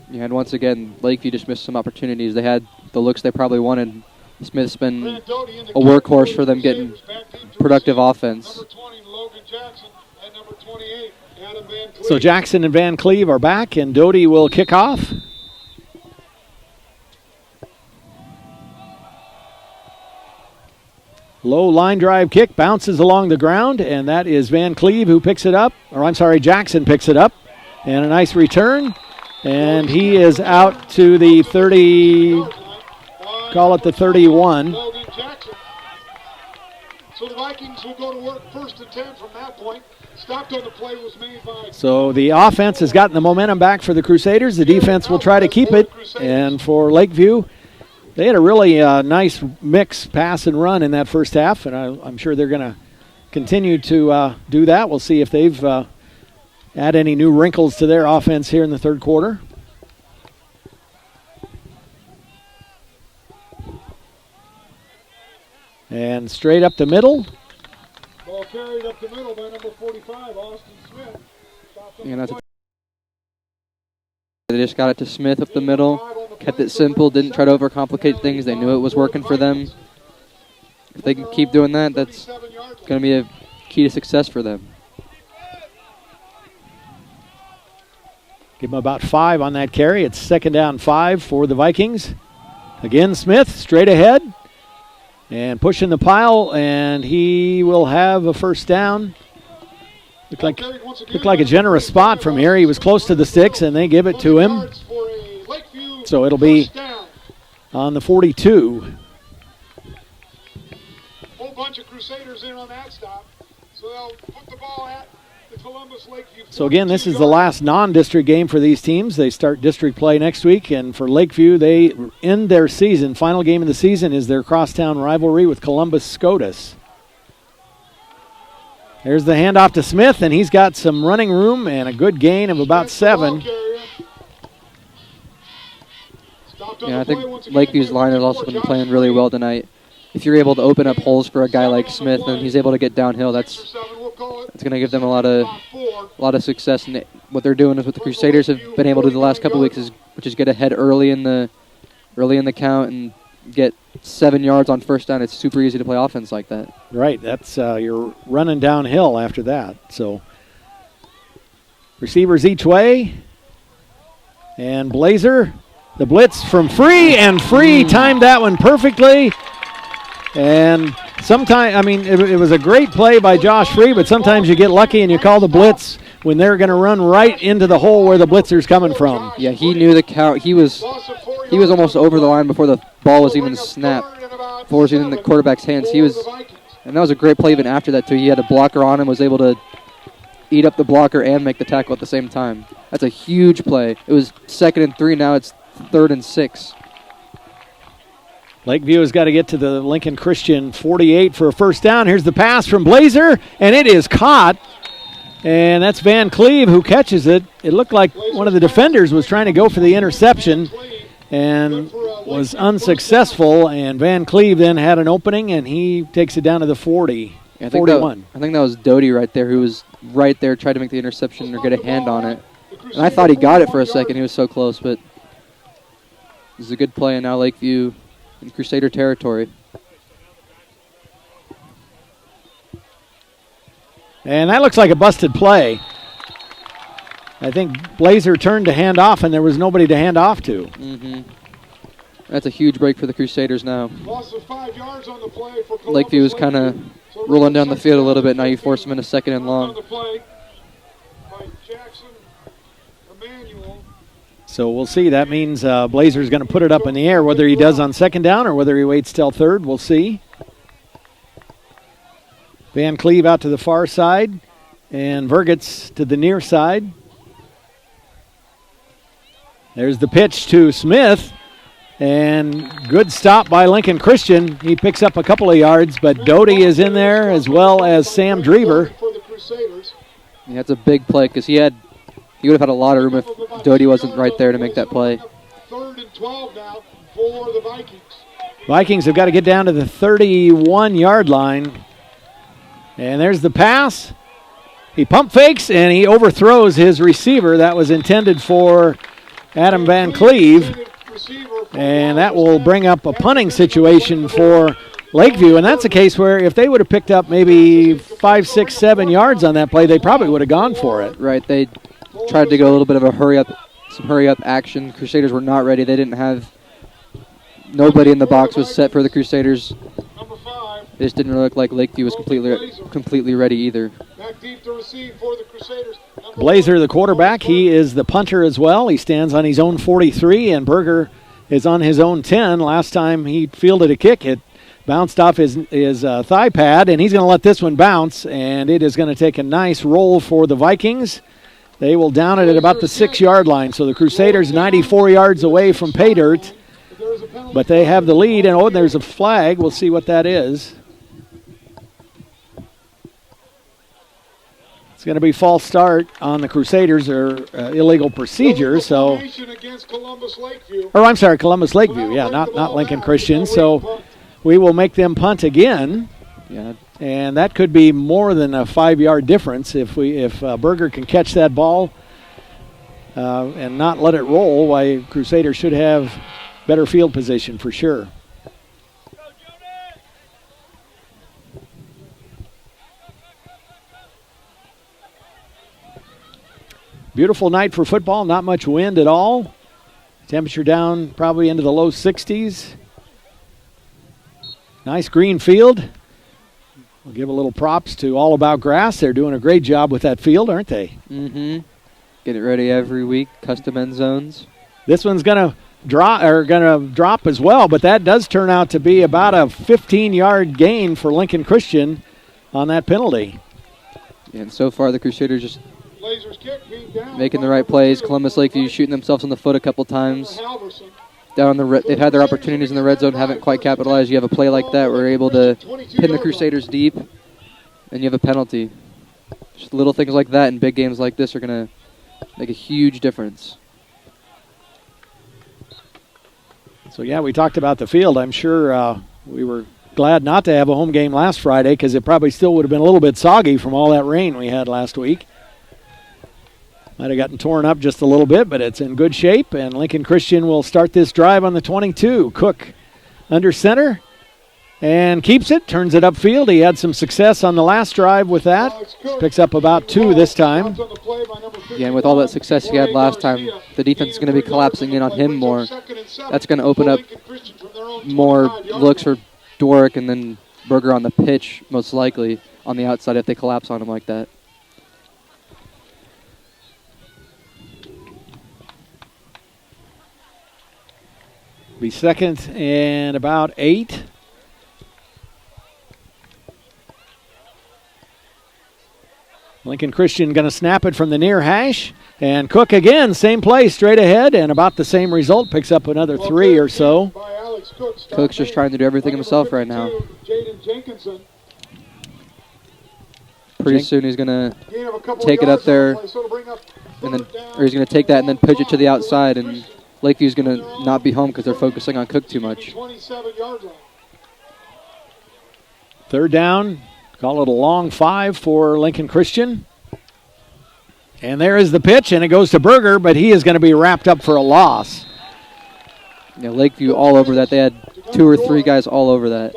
Yeah, and once again, Lakeview just missed some opportunities. They had the looks they probably wanted. Smith's been a workhorse for them getting productive offense. So Jackson and Van Cleve are back, and Doty will kick off. Low line drive kick, bounces along the ground, and that is Van Cleve who picks it up. Jackson picks it up. And a nice return. And he is out to the 30, call it the 31. So the Vikings will go to work first and 10 from that point. Stopped on the play was made by... So the offense has gotten the momentum back for the Crusaders. The defense will try to keep it. And for Lakeview, they had a really nice mix, pass and run in that first half, and I'm sure they're going to continue to do that. We'll see if they've add any new wrinkles to their offense here in the third quarter. And straight up the middle. Ball carried up the middle by number 45, Austin Smith. They just got it to Smith up the middle, kept it simple, didn't try to overcomplicate things. They knew it was working for them. If they can keep doing that, that's going to be a key to success for them. Give them about 5 on that carry. It's second down 5 for the Vikings. Again, Smith straight ahead and pushing the pile, and he will have a first down. Looked like a generous spot from here. He was close to the sticks, and they give it to him. So it'll be on the 42. Whole bunch of Crusaders in on that stop. So they'll put the ball at the Columbus Lakeview. So again, this is the last non-district game for these teams. They start district play next week, and for Lakeview, they end their season. Final game of the season is their crosstown rivalry with Columbus SCOTUS. There's the handoff to Smith, and he's got some running room and a good gain of about 7. Yeah, I think Lakeview's line has also been playing really well tonight. If you're able to open up holes for a guy like Smith and he's able to get downhill, that's going to give them a lot of success. And what they're doing is what the Crusaders have been able to do the last couple of weeks, which is get ahead early in the count and get 7 yards on first down. It's super easy to play offense like that. Right, that's you're running downhill after that. So receivers each way, and Blazer, the blitz from Free, and Free timed that one perfectly. And sometimes, I mean, it was a great play by Josh Free, but sometimes you get lucky and you call the blitz when they're going to run right into the hole where the blitzer's coming from. Yeah, he knew the count. He was almost over the line before the ball was even snapped, before it was even in the quarterback's hands. And that was a great play even after that, too. He had a blocker on him, was able to eat up the blocker and make the tackle at the same time. That's a huge play. It was 2nd and 3. Now it's 3rd and 6. Lakeview has got to get to the Lincoln Christian 48 for a first down. Here's the pass from Blazer, and it is caught. And that's Van Cleve who catches it. It looked like one of the defenders was trying to go for the interception and was unsuccessful. And Van Cleve then had an opening, and he takes it down to the 40. Yeah, I think 41. I think that was Doty right there, who was right there, tried to make the interception or get a hand on it. And I thought he got it for a second. He was so close, but this is a good play, and now Lakeview in Crusader territory. And that looks like a busted play. I think Blazer turned to hand off, and there was nobody to hand off to. Mm-hmm. That's a huge break for the Crusaders now. Loss of 5 yards on the play for Lakeview is kind of rolling down the field a little bit. Now you force them into 2nd and long. So we'll see. That means Blazer's going to put it up in the air. Whether he does on 2nd down or whether he waits till 3rd, we'll see. Van Cleve out to the far side, and Vergets to the near side. There's the pitch to Smith, and good stop by Lincoln Christian. He picks up a couple of yards, but Doty is in there as well as Sam Drever. Yeah, that's a big play because he would have had a lot of room if Doty wasn't right there to make that play. 3rd and 12 now for the Vikings. Vikings have got to get down to the 31-yard line. And there's the pass. He pump fakes, and he overthrows his receiver. That was intended for Adam Van Cleve. And that will bring up a punting situation for Lakeview. And that's a case where if they would have picked up maybe 5, 6, 7 yards on that play, they probably would have gone for it. Right, they tried to go a little bit of a some hurry-up action. Crusaders were not ready. They didn't have – nobody in the box was set for the Crusaders. It just didn't look like Lakeview was completely ready either. Back deep to receive for the Crusaders. Blazer, the quarterback, he is the punter as well. He stands on his own 43, and Berger is on his own 10. Last time he fielded a kick, it bounced off his thigh pad, and he's going to let this one bounce, and it is going to take a nice roll for the Vikings. They will down it at about the 6-yard line, so the Crusaders 94 yards away from pay dirt, but they have the lead, and there's a flag. We'll see what that is. It's going to be false start on the Crusaders or illegal procedure. So, Columbus Lakeview. Yeah, not Lincoln Christian. So we will make them punt again. Yeah, and that could be more than a 5-yard difference if Berger can catch that ball and not let it roll. Why Crusaders should have better field position for sure. Beautiful night for football, not much wind at all. Temperature down probably into the low 60s. Nice green field. We'll give a little props to All About Grass. They're doing a great job with that field, aren't they? Mm-hmm. Get it ready every week, custom end zones. This one's going to drop as well, but that does turn out to be about a 15-yard gain for Lincoln Christian on that penalty. And so far the Crusaders just making the right plays. Columbus Lakeview shooting themselves in the foot a couple times. Down on they've had their opportunities in the red zone, haven't quite capitalized. You have a play like that where we're able to pin the Crusaders deep, and you have a penalty. Just little things like that in big games like this are going to make a huge difference. So, yeah, we talked about the field. I'm sure we were glad not to have a home game last Friday because it probably still would have been a little bit soggy from all that rain we had last week. Might have gotten torn up just a little bit, but it's in good shape, and Lincoln Christian will start this drive on the 22. Cook under center and keeps it, turns it upfield. He had some success on the last drive with that. Picks up about 2 this time. Yeah, and with all that success he had last time, the defense is going to be collapsing in on him more. That's going to open up more looks for Dorick and then Berger on the pitch, most likely, on the outside if they collapse on him like that. Be 2nd and about 8. Lincoln Christian going to snap it from the near hash. And Cook again, same play, straight ahead, and about the same result. Picks up another 3 or so. Cook's just trying to do everything himself right now. Pretty soon he's going to take it up there, and then, or he's going to take that and then pitch it to the outside, and Lakeview's going to not be home because they're focusing on Cook too much. 3rd down, call it a long 5 for Lincoln Christian. And there is the pitch, and it goes to Berger, but he is going to be wrapped up for a loss. Yeah, Lakeview all over that. They had 2 or 3 guys all over that.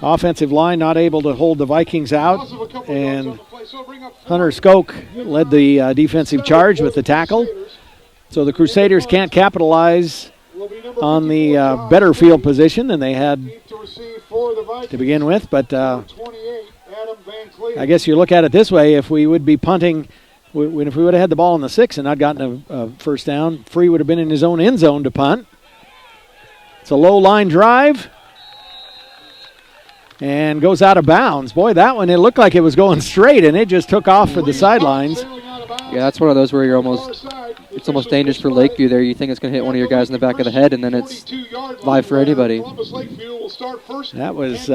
Offensive line not able to hold the Vikings out, and Hunter Skoke led the defensive charge with the tackle. So the Crusaders can't capitalize on the better field position than they had to begin with, but I guess you look at it this way: if we would be punting, if we would have had the ball in the 6 and not gotten a first down, Free would have been in his own end zone to punt. It's a low line drive and goes out of bounds. Boy, that one, it looked like it was going straight, and it just took off for the sidelines. Yeah, that's one of those where it's almost dangerous for Lakeview there. You think it's going to hit one of your guys in the back of the head, and then it's live for anybody. That was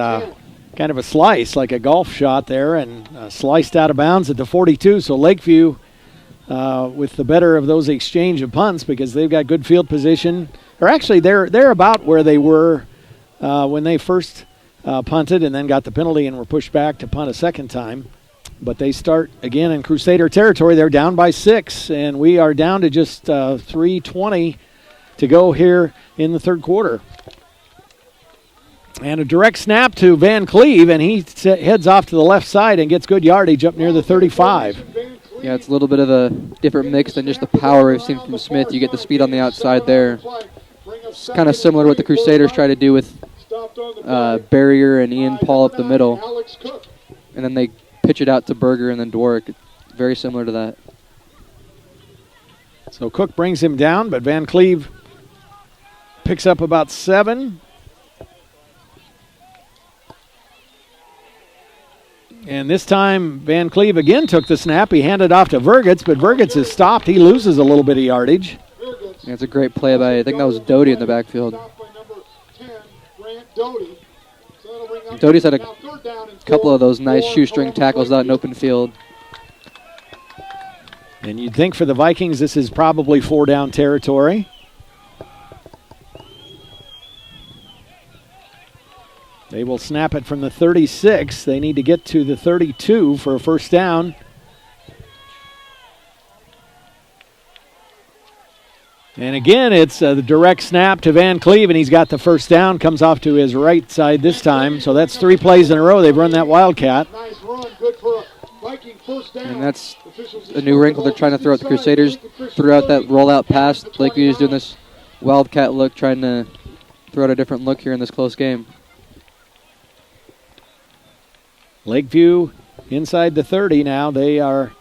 kind of a slice, like a golf shot there, and sliced out of bounds at the 42. So Lakeview with the better of those exchange of punts because they've got good field position. Or actually, they're about where they were when they first punted and then got the penalty and were pushed back to punt a second time. But they start again in Crusader territory. They're down by 6, and we are down to just 3:20 to go here in the 3rd quarter. And a direct snap to Van Cleve, and he heads off to the left side and gets good yardage up near the 35. Yeah, it's a little bit of a different mix than just the power we've seen from Smith. You get the speed on the outside there. It's kind of similar to what the Crusaders try to do with Barrier and Ian Paul up the middle. And then they pitch it out to Berger and then Dworick. Very similar to that. So Cook brings him down, but Van Cleve picks up about 7. And this time, Van Cleve again took the snap. He handed off to Vergitz, but Vergitz is stopped. He loses a little bit of yardage. Yeah, it's a great play by, I think that was Doty in the backfield. Doty's had a couple of those nice shoestring tackles out in open field. And you'd think for the Vikings this is probably 4-down territory. They will snap it from the 36. They need to get to the 32 for a first down. And again, it's the direct snap to Van Cleve, and he's got the first down. Comes off to his right side this time. So that's 3 plays in a row. They've run that Wildcat. And that's a new wrinkle they're trying to throw at the Crusaders. Threw out that rollout pass. Lakeview is doing this Wildcat look, trying to throw out a different look here in this close game. Lakeview inside the 30 now. They are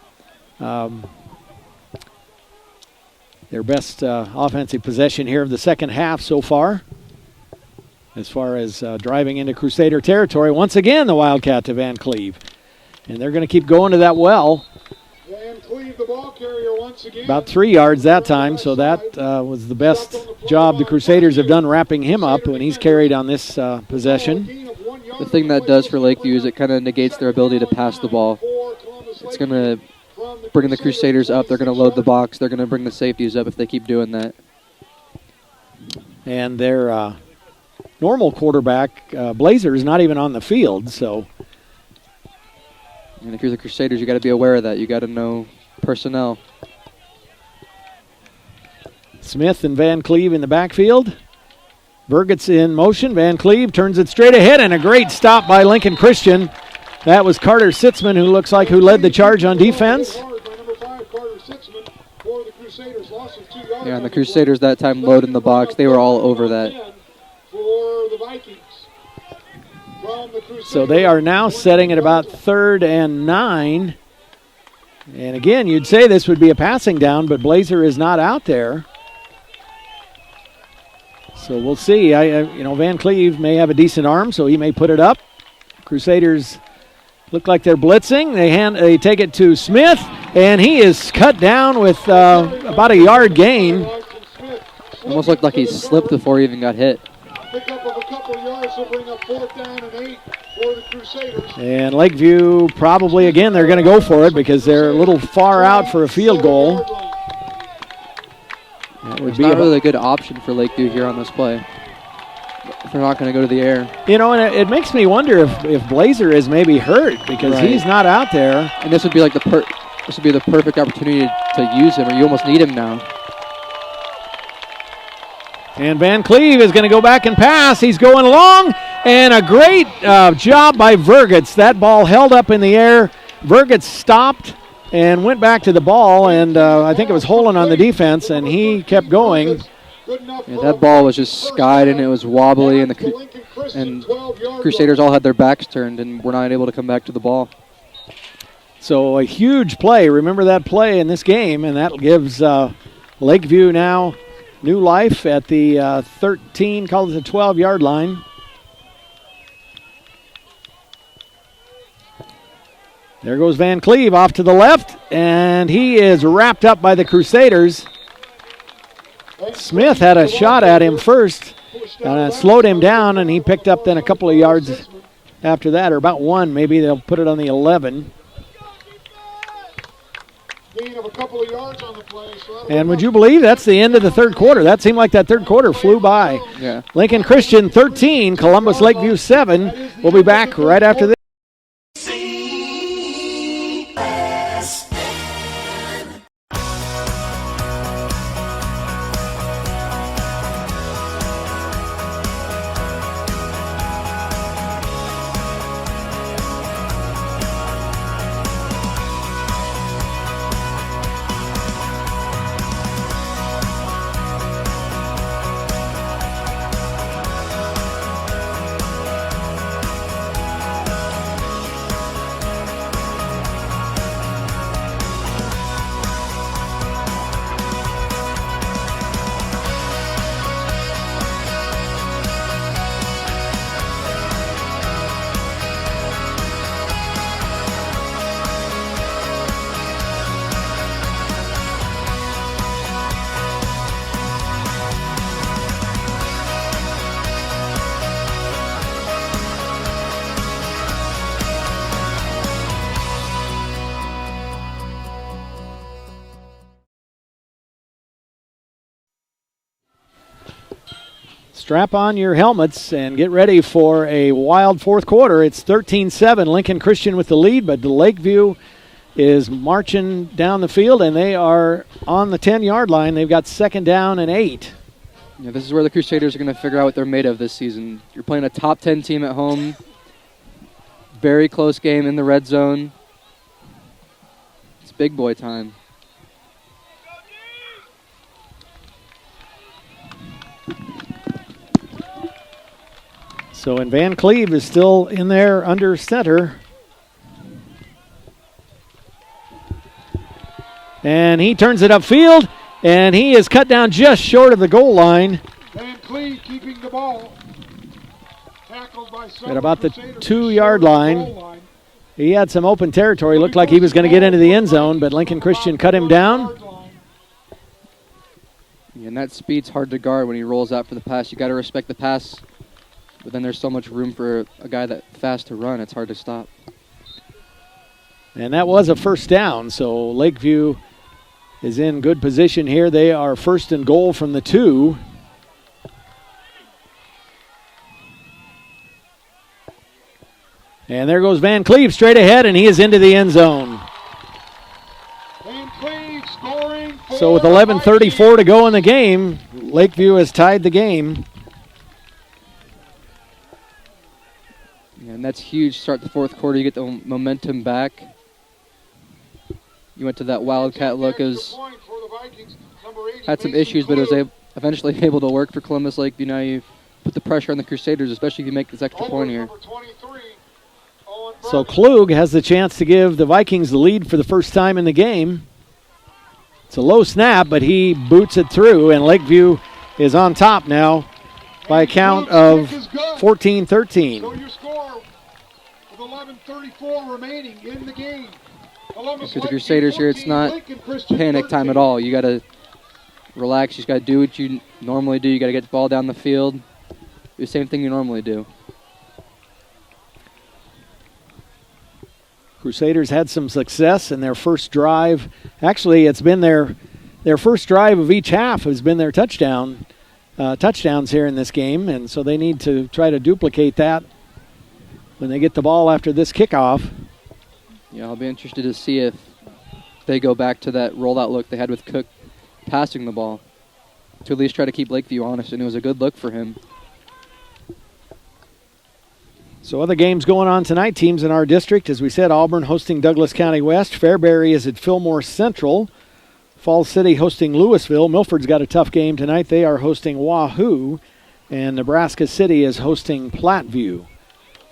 their best offensive possession here of the second half so far as driving into Crusader territory. Once again, the Wildcat to Van Cleve. And they're going to keep going to that well. Van Cleve, the ball carrier once again. About 3 yards that time, so that was the best job the Crusaders have done wrapping him up when he's carried on this possession. The thing that does for Lakeview is it kind of negates their ability to pass the ball. It's going to bring the Crusaders up. They're going to load the box. They're going to bring the safeties up if they keep doing that. And their normal quarterback, Blazer, is not even on the field. So, and if you're the Crusaders, you got to be aware of that. You got to know personnel. Smith and Van Cleve in the backfield. Vergitz in motion. Van Cleve turns it straight ahead, and a great stop by Lincoln Christian. That was Carter Sitzman, who led the charge on defense. Yeah, and the Crusaders that time loading the box. They were all over that. So they are now setting at about 3rd and 9. And again, you'd say this would be a passing down, but Blazer is not out there. So we'll see. Van Cleve may have a decent arm, so he may put it up. Crusaders look like they're blitzing. They take it to Smith, and he is cut down with about a yard gain. Almost looked like he slipped before he even got hit. Pick up of a couple yards will bring up 4th down and 8 for the Crusaders. And Lakeview probably, again, they're going to go for it because they're a little far out for a field goal. That would It's be not really a good option for Lakeview here on this play. If they're not going to go to the air. And it makes me wonder if Blazer is maybe hurt because he's not out there. And this would be like the perfect opportunity to use him, or you almost need him now. And Van Cleve is going to go back and pass. He's going long, and a great job by Vergets. That ball held up in the air. Vergets stopped and went back to the ball, and I think it was Holland on the defense, and he kept going. Yeah, that ball was just skied, and it was wobbly, and the Crusaders all had their backs turned and were not able to come back to the ball. So a huge play. Remember that play in this game, and that gives Lakeview now new life at the 13, call it the 12-yard line. There goes Van Cleve off to the left, and he is wrapped up by the Crusaders. Smith had a shot at him first, slowed him down, and he picked up then a couple of yards after that, or about one. Maybe they'll put it on the 11. Gain of a couple of yards on the play. And would you believe that's the end of the third quarter? That seemed like that third quarter flew by. Yeah. Lincoln Christian 13, Columbus Lakeview 7. We'll be back right after this. Strap on your helmets and get ready for a wild fourth quarter. It's 13-7, Lincoln Christian with the lead, but Lakeview is marching down the field, and they are on the 10-yard line. They've got 2nd down and 8. Yeah, this is where the Crusaders are going to figure out what they're made of this season. You're playing a top 10 team at home. Very close game in the red zone. It's big boy time. So, and Van Cleve is still in there under center. And he turns it upfield, and he is cut down just short of the goal line. Van Cleve keeping the ball. Tackled by at about the 2-yard line. He had some open territory. Looked like he was going to get into the end zone, but Lincoln Christian cut him down. Yeah, and that speed's hard to guard when he rolls out for the pass. You got to respect the pass, but then there's so much room for a guy that fast to run. It's hard to stop. And that was a first down, so Lakeview is in good position here. They are 1st and goal from the 2. And there goes Van Cleve straight ahead, and he is into the end zone. Van Cleve scoring. So with 11:34 to go in the game, Lakeview has tied the game. Yeah, and that's huge. Start the fourth quarter, you get the momentum back. You went to that wildcat look. Had some issues, but it was eventually able to work for Columbus Lakeview. Now you put the pressure on the Crusaders, especially if you make this extra point here. So Klug has the chance to give the Vikings the lead for the first time in the game. It's a low snap, but he boots it through, and Lakeview is on top now, by a count of 14-13. So your score with 11:34 remaining in the game. If you're the Crusaders here, it's not panic time at all. You got to relax. You just got to do what you normally do. You got to get the ball down the field. Do the same thing you normally do. Crusaders had some success in their first drive. Actually, it's been their first drive of each half has been their touchdowns here in this game, and so they need to try to duplicate that when they get the ball after this kickoff. Yeah, I'll be interested to see if they go back to that rollout look they had with Cook passing the ball to at least try to keep Lakeview honest, and it was a good look for him. So other games going on tonight, teams in our district. As we said, Auburn hosting Douglas County West. Fairbury is at Fillmore Central. Falls City hosting Louisville. Milford's got a tough game tonight. They are hosting Wahoo. And Nebraska City is hosting Platteview.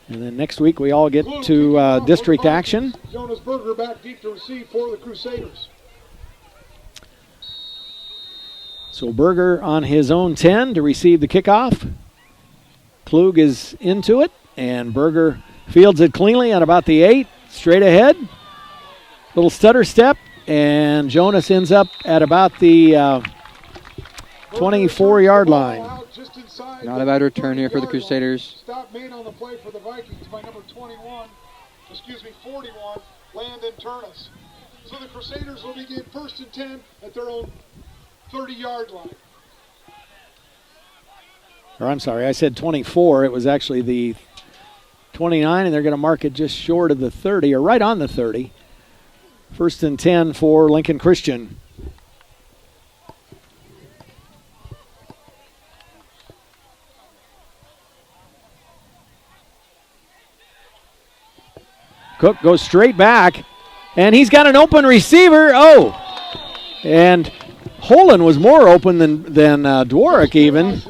And then next week we all get to district action. Jonas Berger back deep to receive for the Crusaders. So Berger on his own 10 to receive the kickoff. Klug is into it. And Berger fields it cleanly at about the 8, straight ahead. Little stutter step, and Jonas ends up at about the 24-yard line. Not a bad return here for the Crusaders. Stop made on the play for the Vikings by number 41, 41, Landon Turnus. So the Crusaders will begin 1st and 10 at their own 30-yard line. Or I'm sorry, I said 24. It was actually the 29, and they're going to mark it just short of the 30, or right on the 30. 1st and 10 for Lincoln Christian. Cook goes straight back, and he's got an open receiver. Oh, and Holland was more open than Dworick even.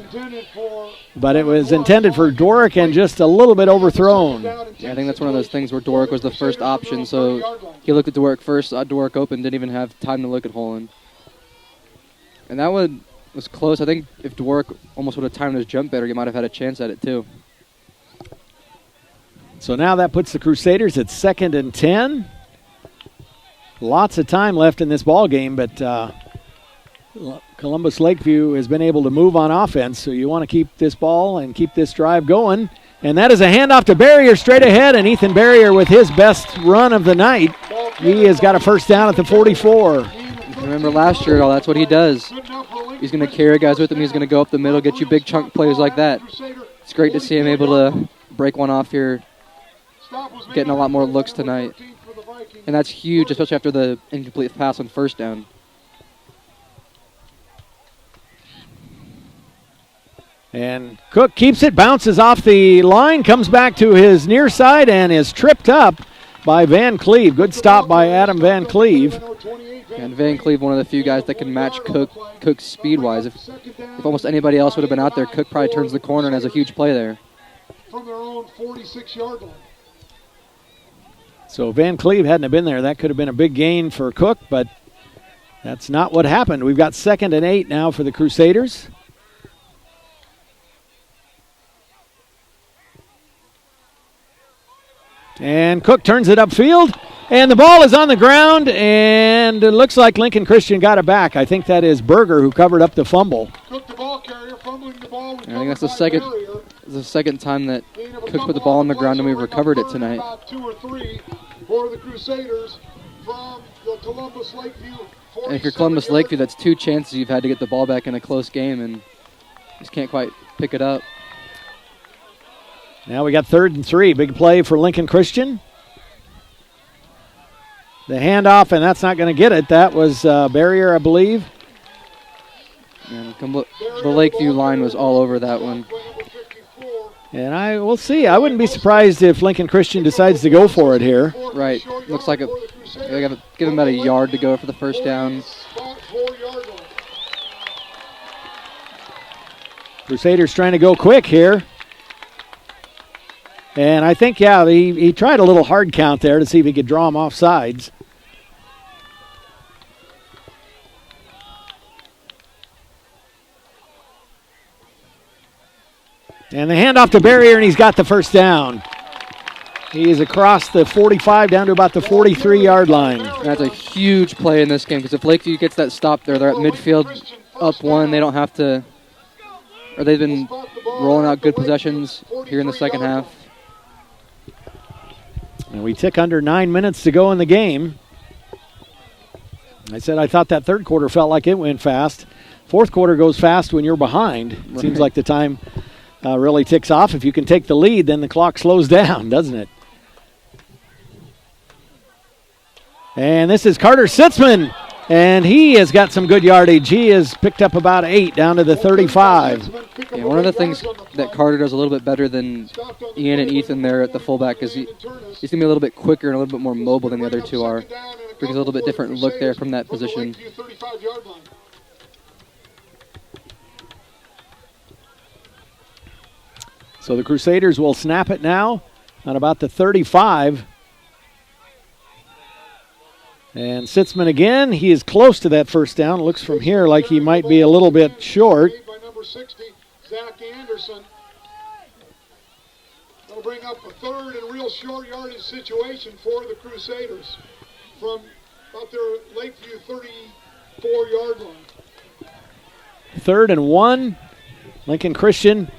But it was intended for Dworick and just a little bit overthrown. Yeah, I think that's one of those things where Dworick was the first option, so he looked at Dworick first, saw Dworick open, didn't even have time to look at Holland. And that one was close. I think if Dworick almost would have timed his jump better, he might have had a chance at it too. So now that puts the Crusaders at 2nd and 10. Lots of time left in this ball game, but Columbus Lakeview has been able to move on offense, so you want to keep this ball and keep this drive going. And that is a handoff to Barrier straight ahead, and Ethan Barrier with his best run of the night. He has got a first down at the 44. Remember last year, that's what he does. He's going to carry guys with him. He's going to go up the middle, get you big chunk plays like that. It's great to see him able to break one off here, getting a lot more looks tonight. And that's huge, especially after the incomplete pass on first down. And Cook keeps it, bounces off the line, comes back to his near side, and is tripped up by Van Cleve. Good stop by Adam Van Cleve. And Van Cleve, one of the few guys that can match Cook speed-wise. If almost anybody else would have been out there, Cook probably turns the corner and has a huge play there. From their own 46-yard line. So Van Cleve hadn't have been there. That could have been a big gain for Cook, but that's not what happened. We've got 2nd and 8 now for the Crusaders. And Cook turns it upfield, and the ball is on the ground, and it looks like Lincoln Christian got it back. I think that is Berger who covered up the fumble. Cook, the ball carrier, fumbling the ball. I think that's the second time that Cook put the ball on the ground and we've recovered it tonight. About 2 or 3 for the Crusaders from the Columbus Lakeview. And if you're Columbus Lakeview, that's 2 chances you've had to get the ball back in a close game and just can't quite pick it up. Now we got 3rd and 3. Big play for Lincoln Christian. The handoff, and that's not going to get it. That was Barrier, I believe. And the Lakeview line was all over that one. And we'll see. I wouldn't be surprised if Lincoln Christian decides to go for it here. Right. Looks like they got to give him about a yard to go for the first down. Crusaders trying to go quick here. And I think, yeah, he tried a little hard count there to see if he could draw him off sides. And the handoff to Barrier, and he's got the first down. He is across the 45 down to about the 43-yard line. That's a huge play in this game because if Lakeview gets that stop there, they're at midfield up 1. They don't have to, or they've been rolling out good possessions here in the second half. And we tick under 9 minutes to go in the game. I said I thought that third quarter felt like it went fast. Fourth quarter goes fast when you're behind. It seems like the time really ticks off. If you can take the lead, then the clock slows down, doesn't it? And this is Carter Sitzman, and he has got some good yardage. He has picked up about 8 down to the 35. Yeah, one of the things that Carter does a little bit better than Ian and Ethan there at the fullback is he's going to be a little bit quicker and a little bit more mobile than the other two are. Brings a little bit different look there from that position. So the Crusaders will snap it now on about the 35. And Sitzman again, he is close to that first down. Looks from here like he might be a little bit short. By number 60, Zach Anderson. That'll bring up a third and real short yardage situation for the Crusaders from about their Lakeview 34-yard line. 3rd and 1. Lincoln Christian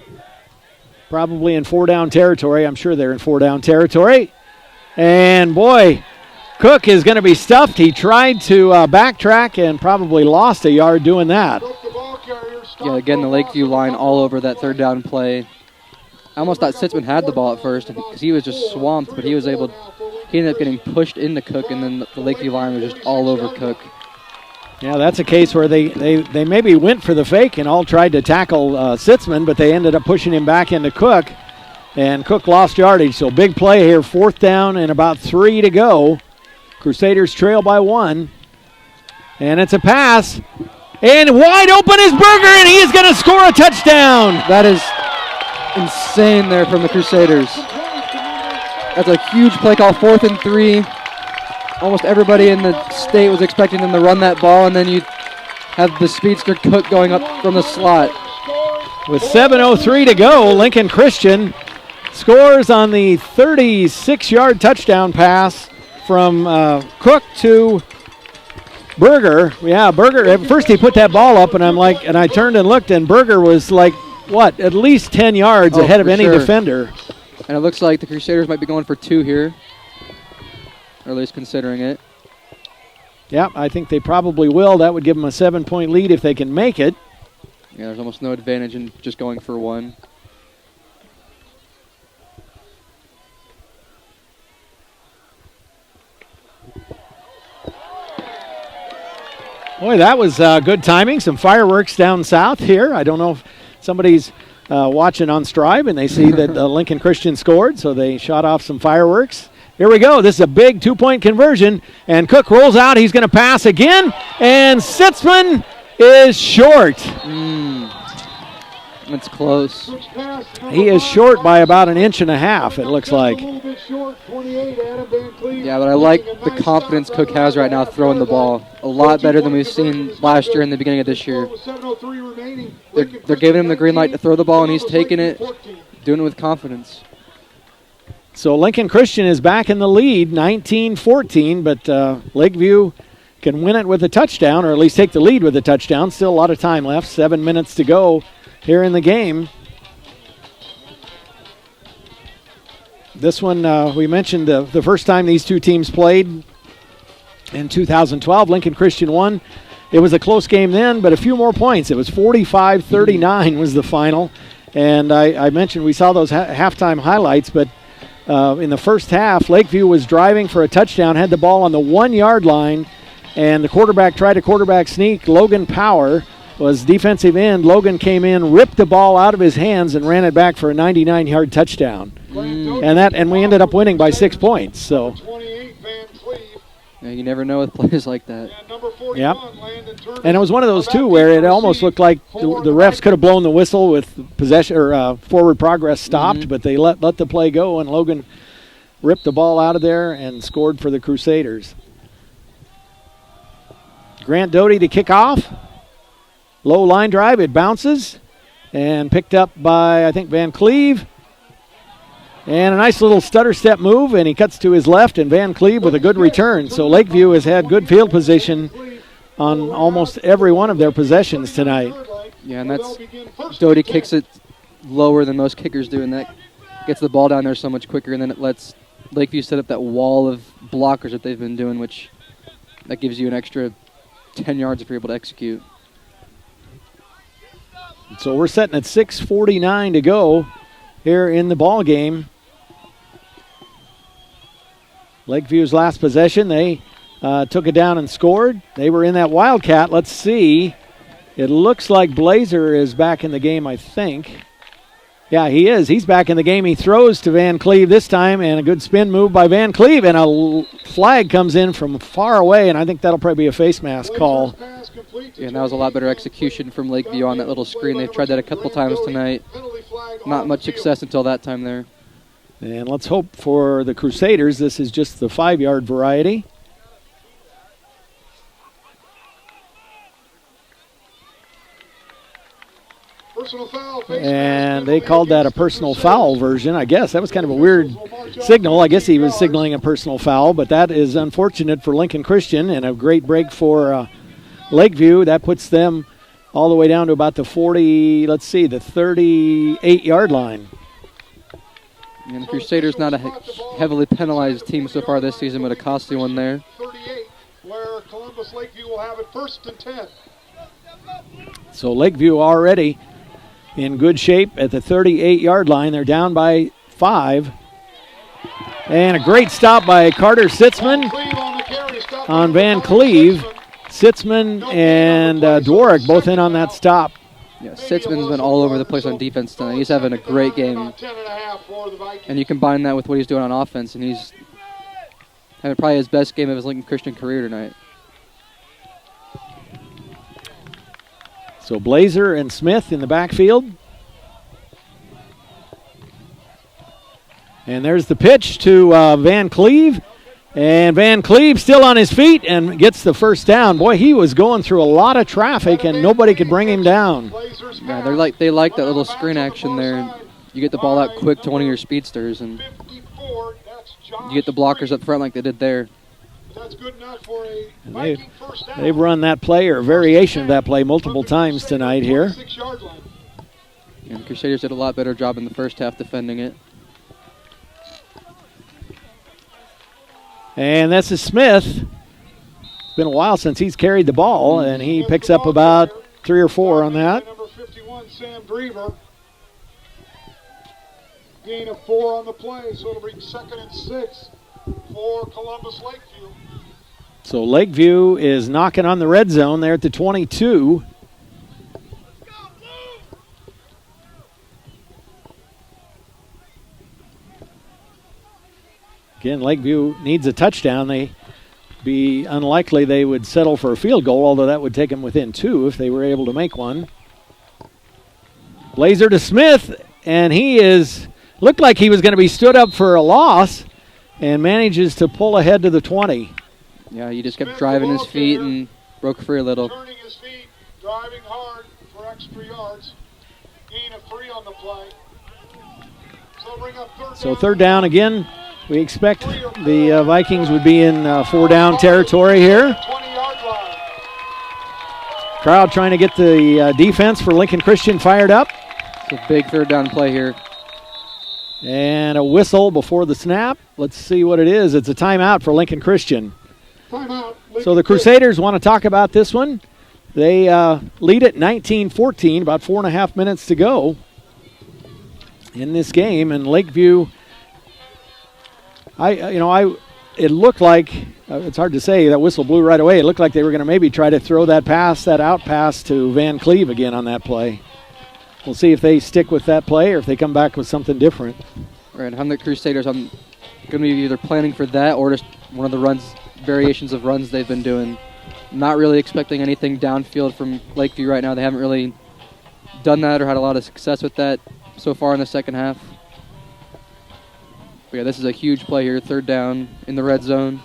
probably in 4-down territory. I'm sure they're in 4-down territory. And boy, Cook is going to be stuffed. He tried to backtrack and probably lost a yard doing that. Yeah, again, the Lakeview line all over that 3rd down play. I almost thought Sitzman had the ball at first because he was just swamped, but he ended up getting pushed into Cook, and then the Lakeview line was just all over Cook. Yeah, that's a case where they maybe went for the fake and all tried to tackle Sitzman, but they ended up pushing him back into Cook, and Cook lost yardage. So big play here, 4th down and about 3 to go. Crusaders trail by 1. And it's a pass. And wide open is Berger, and he is going to score a touchdown. That is insane there from the Crusaders. That's a huge play call, 4th and 3. Almost everybody in the state was expecting them to run that ball, and then you have the speedster Cook going up from the slot. With 7:03 to go, Lincoln Christian scores on the 36-yard touchdown pass from Cook to Berger. Yeah, Berger, at first he put that ball up, and I turned and looked, and Berger was like, at least 10 yards ahead of any defender. And it looks like the Crusaders might be going for 2 here, or at least considering it. Yeah, I think they probably will. That would give them a 7-point lead if they can make it. Yeah, there's almost no advantage in just going for 1. Boy, that was good timing. Some fireworks down south here. I don't know if somebody's watching on Strive and they see that Lincoln Christian scored, so they shot off some fireworks. Here we go. This is a big 2-point conversion, and Cook rolls out. He's going to pass again, and Sitzman is short. That's close. He is short by about 1.5 inches, it looks like. Yeah, but I like the confidence Cook has right now throwing the ball. A lot better than we've seen last year and the beginning of this year. They're giving him the green light to throw the ball, and he's taking it, doing it with confidence. So Lincoln Christian is back in the lead, 19-14, but Lakeview can win it with a touchdown, or at least take the lead with a touchdown. Still a lot of time left, 7 minutes to go here in the game. This one, we mentioned the first time these two teams played in 2012, Lincoln Christian won. It was a close game then, but a few more points. It was 45-39 was the final. And I mentioned we saw those halftime highlights, but in the first half, Lakeview was driving for a touchdown, had the ball on the 1-yard line, and the quarterback tried a quarterback sneak. Logan Power was defensive end. Logan came in, ripped the ball out of his hands, and ran it back for a 99-yard touchdown. And we ended up winning by 6 points. So. Yeah, you never know with plays like that. Yep. And it was one of those, too, where it almost looked like the refs could have blown the whistle with possession or forward progress stopped, but they let the play go, and Logan ripped the ball out of there and scored for the Crusaders. Grant Doty to kick off. Low line drive, it bounces. and picked up by, I think, Van Cleve. And a nice little stutter step move, and he cuts to his left, and Van Cleve with a good return. So Lakeview has had good field position on almost every one of their possessions tonight. Yeah, and that's Doty kicks it lower than most kickers do, and that gets the ball down there so much quicker, and then it lets Lakeview set up that wall of blockers that they've been doing, which that gives you an extra 10 yards if you're able to execute. So we're setting at 6:49 to go here in the ball game. Lakeview's last possession, they took it down and scored. They were in that Wildcat. Let's see. It looks like Blazer is back in the game, I think. Yeah, he is. He's back in the game. He throws to Van Cleve this time, and a good spin move by Van Cleve, and a flag comes in from far away, and I think that'll probably be a face mask call. Yeah, and that was a lot better execution from Lakeview on that little screen. They've tried that a couple times tonight. Not much success until that time there. And let's hope for the Crusaders this is just the 5-yard variety. And they called that a personal foul version, I guess. That was kind of a weird signal. I guess he was signaling a personal foul, but that is unfortunate for Lincoln Christian and a great break for Lakeview. That puts them all the way down to about the 38-yard line. And the Crusaders not a heavily penalized team so far this season, but a costly one there. 38, where Columbus Lakeview will have it 1st and 10. So Lakeview already in good shape at the 38-yard line. They're down by 5. And a great stop by Carter Sitzman on Van Cleve. Sitzman and Dworak both in on that stop. Yeah, Sitzman's been all over the place on defense tonight. He's having a great game. And you combine that with what he's doing on offense, and he's having probably his best game of his Lincoln Christian career tonight. So Blazer and Smith in the backfield. And there's the pitch to Van Cleve. And Van Cleve still on his feet and gets the first down. Boy, he was going through a lot of traffic and nobody could bring him down. Yeah, they like that little screen action there. You get the ball out quick to one of your speedsters, and you get the blockers up front like they did there. They've run that play or a variation of that play multiple times tonight here. And the Crusaders did a lot better job in the first half defending it. And this is Smith. It's been a while since he's carried the ball, and he picks up about 3 or 4 on that. Number 51, Sam Drever. Gain of 4 on the play, so it'll bring 2nd and 6 for Columbus Lakeview. So Lakeview is knocking on the red zone there at the 22. Again, Lakeview needs a touchdown. They'd be unlikely they would settle for a field goal, although that would take them within 2 if they were able to make one. Blazer to Smith, and he looked like he was going to be stood up for a loss and manages to pull ahead to the 20. Yeah, he just kept driving his feet and broke free a little. Turning his feet, driving hard for extra yards. Gain of 3 on the play. So third down again. We expect the Vikings would be in 4-down territory here. Crowd trying to get the defense for Lincoln Christian fired up. It's a big third down play here. And a whistle before the snap. Let's see what it is. It's a timeout for Lincoln Christian. So the Crusaders want to talk about this one. They lead it 19-14, about 4.5 minutes to go in this game. And Lakeview, it looked like, it's hard to say, that whistle blew right away. It looked like they were going to maybe try to throw that out pass to Van Cleve again on that play. We'll see if they stick with that play or if they come back with something different. Right, I'm the Crusaders. I'm going to be either planning for that or just one of the variations of runs they've been doing. Not really expecting anything downfield from Lakeview right now. They haven't really done that or had a lot of success with that so far in the second half. But yeah, this is a huge play here, third down in the red zone.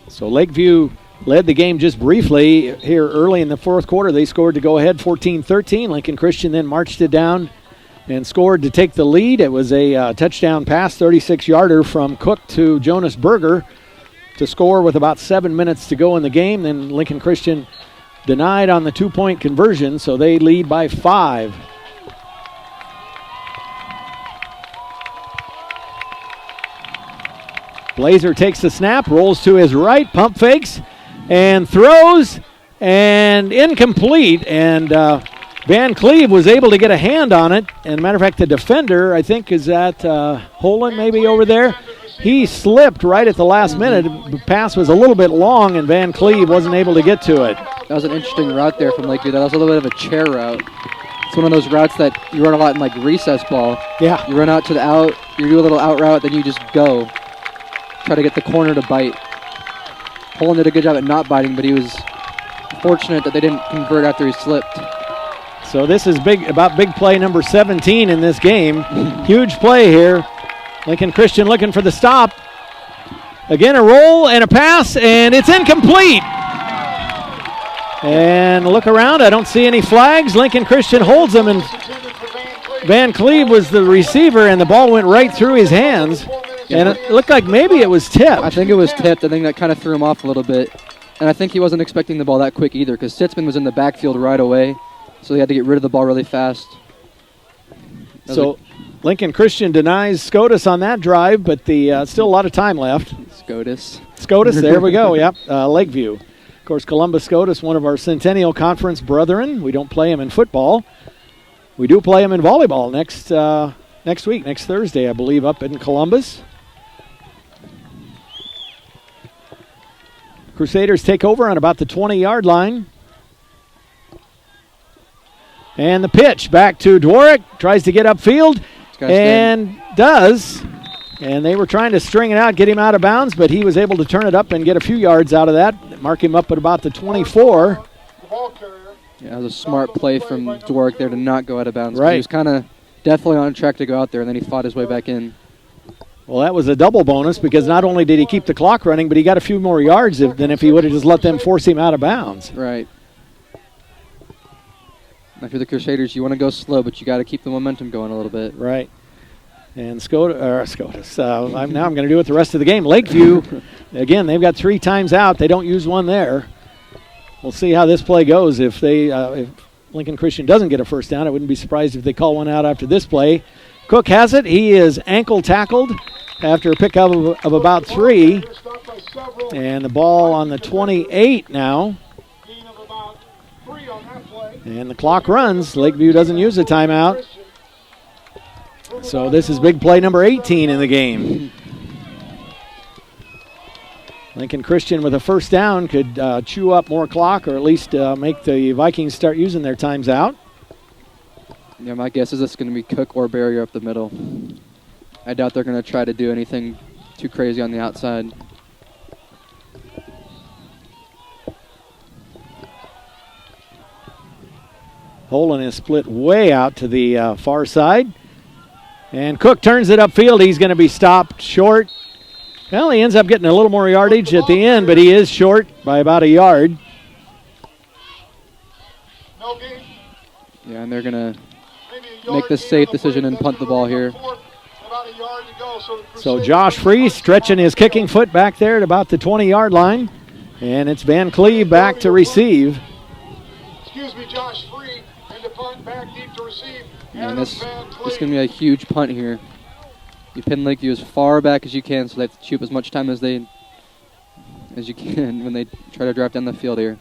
So Lakeview led the game just briefly here early in the fourth quarter. They scored to go ahead 14-13. Lincoln Christian then marched it down and scored to take the lead. It was a touchdown pass, 36-yarder from Cook to Jonas Berger to score with about 7 minutes to go in the game. Then Lincoln Christian denied on the 2-point conversion, so they lead by 5. Blazer takes the snap, rolls to his right, pump fakes, and throws, and incomplete. And Van Cleve was able to get a hand on it. And a matter of fact, the defender, I think, is at Holland maybe over there. He slipped right at the last minute. The pass was a little bit long, and Van Cleve wasn't able to get to it. That was an interesting route there from Lakeview. That was a little bit of a chair route. It's one of those routes that you run a lot in like recess ball. Yeah. You run out to the out, you do a little out route, then you just go. Try to get the corner to bite. Holland did a good job at not biting, but he was fortunate that they didn't convert after he slipped. So this is big play number 17 in this game. Huge play here. Lincoln Christian looking for the stop. Again, a roll and a pass, and it's incomplete. And look around, I don't see any flags. Lincoln Christian holds them, and Van Cleve was the receiver, and the ball went right through his hands. And it looked like maybe it was tipped. I think it was tipped. I think that kind of threw him off a little bit. And I think he wasn't expecting the ball that quick either, because Sitzman was in the backfield right away, so he had to get rid of the ball really fast. So Lincoln Christian denies SCOTUS on that drive, but still a lot of time left. SCOTUS, there we go, yep. Lakeview. Of course, Columbus SCOTUS, one of our Centennial Conference brethren. We don't play them in football. We do play them in volleyball next week, next Thursday, I believe, up in Columbus. Crusaders take over on about the 20-yard line. And the pitch back to Dworak. Tries to get upfield and does. And they were trying to string it out, get him out of bounds, but he was able to turn it up and get a few yards out of that. Mark him up at about the 24. Yeah, it was a smart play from Dworak there to not go out of bounds. Right. He was kind of definitely on track to go out there, and then he fought his way back in. Well, that was a double bonus because not only did he keep the clock running, but he got a few more yards than if he would have just let them force him out of bounds. Right. If you're the Crusaders, you want to go slow, but you got to keep the momentum going a little bit. Right. And SCOTUS. Now I'm going to do it the rest of the game. Lakeview, again, they've got 3 times out. They don't use one there. We'll see how this play goes. If Lincoln Christian doesn't get a first down, I wouldn't be surprised if they call one out after this play. Cook has it. He is ankle tackled after a pickup of about 3. And the ball on the 28 now. And the clock runs. Lakeview doesn't use a timeout. So this is big play number 18 in the game. Lincoln Christian with a first down could chew up more clock, or at least make the Vikings start using their times out. Yeah, my guess is it's going to be Cook or Barrier up the middle. I doubt they're going to try to do anything too crazy on the outside. Holland is split way out to the far side. And Cook turns it upfield. He's going to be stopped short. Well, he ends up getting a little more yardage at the end, but he is short by about a yard. Yeah, and they're going to make the safe decision and punt the ball here. So Josh Free stretching his kicking foot back there at about the 20-yard line. And it's Van Cleve back to receive. Excuse me, Josh Free, and the punt back deep to receive. And this is going to be a huge punt here. You pin Lakeview as far back as you can, so they have to chew up as much time as you can when they try to drive down the field here.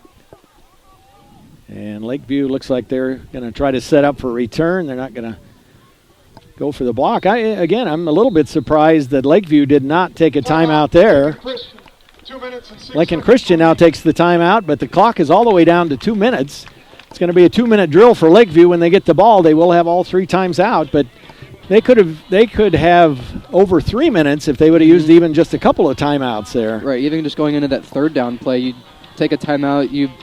And Lakeview looks like they're going to try to set up for return. They're not going to go for the block. I'm a little bit surprised that Lakeview did not take a timeout there. Lincoln Christian now takes the timeout, but the clock is all the way down to 2 minutes. It's going to be a 2-minute drill for Lakeview. When they get the ball, they will have all 3 times out, but they could have over 3 minutes if they would have used even just a couple of timeouts there. Right, even just going into that third down play, you take a timeout, even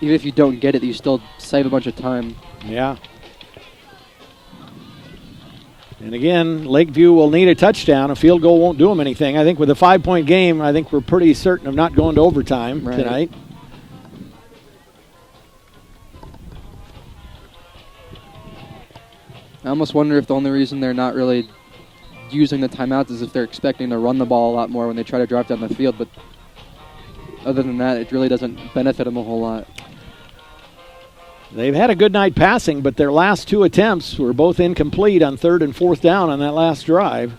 if you don't get it, you still save a bunch of time. Yeah. And again, Lakeview will need a touchdown. A field goal won't do them anything. I think with a 5-point game, I think we're pretty certain of not going to overtime tonight. I almost wonder if the only reason they're not really using the timeouts is if they're expecting to run the ball a lot more when they try to drive down the field. But other than that, it really doesn't benefit them a whole lot. They've had a good night passing, but their last 2 attempts were both incomplete on 3rd and 4th down on that last drive.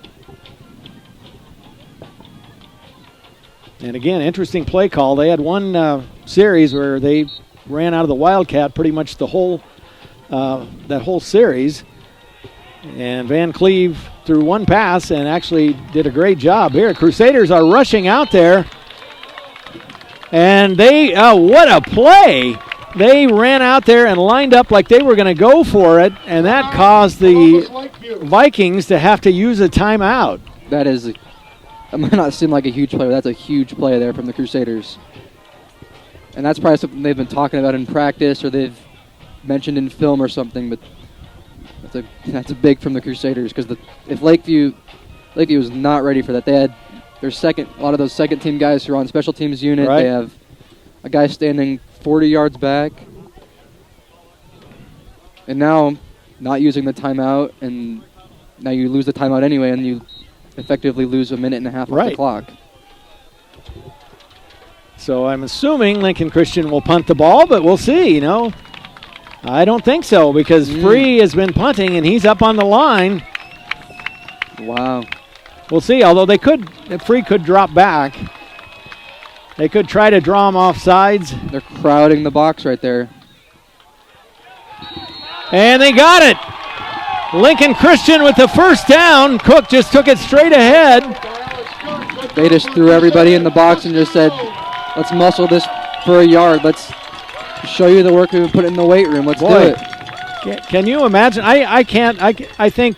And again, interesting play call. They had one series where they ran out of the Wildcat pretty much the whole that whole series. And Van Cleve threw one pass and actually did a great job here. Crusaders are rushing out there. And they, what a play! They ran out there and lined up like they were going to go for it, and that caused the Vikings to have to use a timeout. That is, it might not seem like a huge play, but that's a huge play there from the Crusaders. And that's probably something they've been talking about in practice or they've mentioned in film or something, but that's a big from the Crusaders because if Lakeview was not ready for that. They had their a lot of those second-team guys who are on special teams unit. Right. They have a guy standing 40 yards back. And now not using the timeout, and now you lose the timeout anyway, and you effectively lose a minute and a half off the clock. So I'm assuming Lincoln Christian will punt the ball, but we'll see, I don't think so because Free has been punting, and he's up on the line. Wow. We'll see, although Free could drop back. They could try to draw him off sides. They're crowding the box right there. And they got it. Lincoln Christian with the first down. Cook just took it straight ahead. They just threw everybody in the box and just said, let's muscle this for a yard. Let's show you the work we've been putting in the weight room. Let's do it. Can you imagine? I can't. I think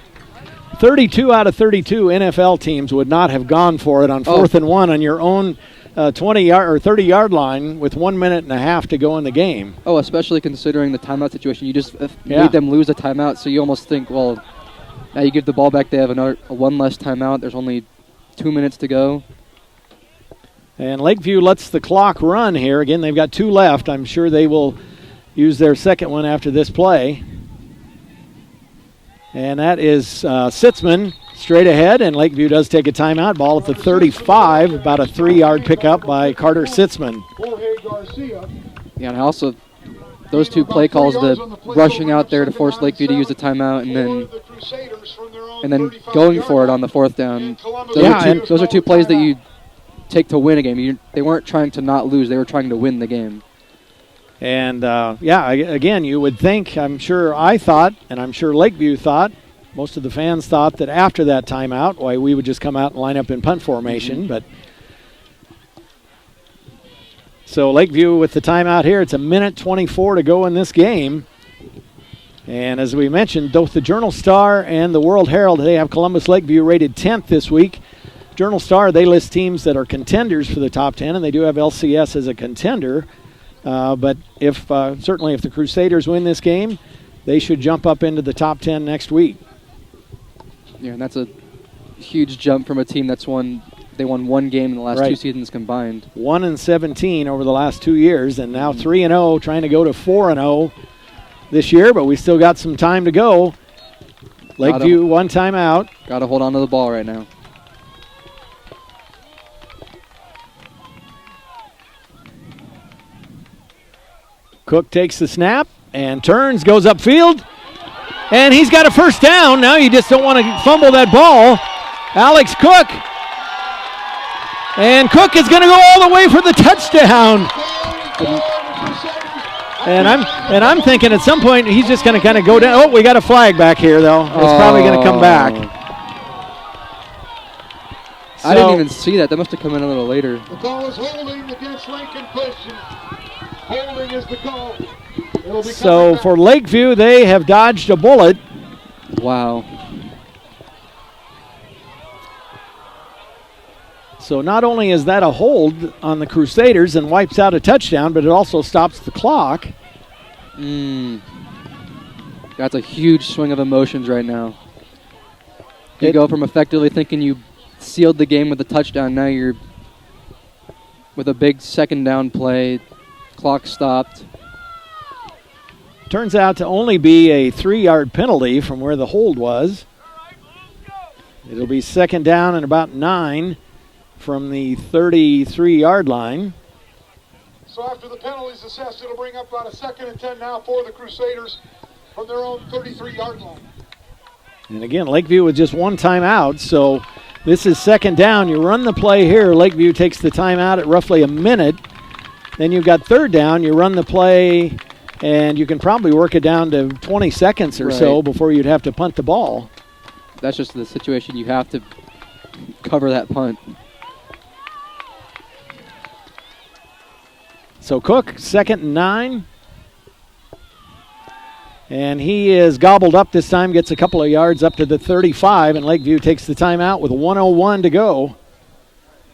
32 out of 32 NFL teams would not have gone for it on 4th and 1 on your own 20-yard or 30-yard line with 1 minute and a half to go in the game. Oh, especially considering the timeout situation. You just made them lose a timeout, so you almost think, well, now you give the ball back. They have one less timeout. There's only 2 minutes to go. And Lakeview lets the clock run here. Again, they've got 2 left. I'm sure they will use their second one after this play. And that is Sitzman straight ahead, and Lakeview does take a timeout. Ball at the 35, about a 3-yard pickup by Carter Sitzman. Yeah, and also those 2 play calls, the rushing out there to force Lakeview to use a timeout and then going for it on the 4th down. Those are 2 plays that you take to win a game. They weren't trying to not lose. They were trying to win the game. And, again, you would think, I'm sure I thought, and I'm sure Lakeview thought, most of the fans thought that after that timeout, we would just come out and line up in punt formation. But so Lakeview with the timeout here. It's a minute 24 to go in this game. And as we mentioned, both the Journal-Star and the World Herald, they have Columbus Lakeview rated 10th this week. Journal-Star, they list teams that are contenders for the top 10, and they do have LCS as a contender. But certainly if the Crusaders win this game, they should jump up into the top 10 next week. Yeah, and that's a huge jump from a team they won 1 game in the last 2 seasons combined. 1-17 over the last 2 years, and now 3-0, trying to go to 4-0 this year, but we still got some time to go. Lakeview, 1 timeout. Got to hold on to the ball right now. Cook takes the snap and turns, goes upfield, and he's got a first down. Now you just don't want to fumble that ball. Alex Cook. And Cook is going to go all the way for the touchdown. And I'm thinking at some point he's just going to kind of go down. Oh, we got a flag back here, though. It's probably going to come back. I didn't even see that. That must have come in a little later. The call is holding against Lincoln Christian. Holding is the call. So for Lakeview, they have dodged a bullet. Wow. So not only is that a hold on the Crusaders and wipes out a touchdown, but it also stops the clock. That's a huge swing of emotions right now. You go from effectively thinking you sealed the game with a touchdown. Now you're with a big second down play. Clock stopped. Turns out to only be a 3-yard penalty from where the hold was. It'll be second down and about 9 from the 33-yard line. So after the penalties assessed, it'll bring up about a 2nd and 10 now for the Crusaders from their own 33-yard line. And again, Lakeview with just one timeout, so this is second down. You run the play here. Lakeview takes the timeout at roughly a minute. Then you've got third down. You run the play, and you can probably work it down to 20 seconds or so before you'd have to punt the ball. That's just the situation. You have to cover that punt. So Cook, 2nd and 9. And he is gobbled up this time, gets a couple of yards up to the 35, and Lakeview takes the timeout with 1:01 to go.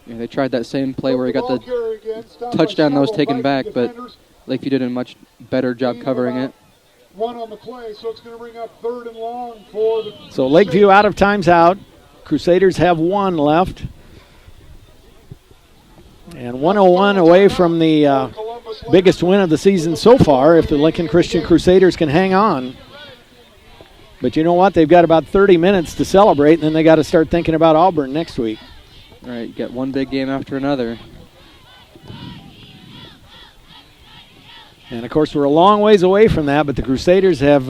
Yeah, they tried that same play where he got the touchdown that was taken back, but Lakeview did a much better job covering it. One on the play, so it's going to bring up 3rd and long for the So Lakeview out of times out. Crusaders have 1 left. And 101 away from the biggest win of the season so far if the Lincoln Christian Crusaders can hang on. But you know what? They've got about 30 minutes to celebrate, and then they got to start thinking about Auburn next week. All right, you get one big game after another. And, of course, we're a long ways away from that, but the Crusaders have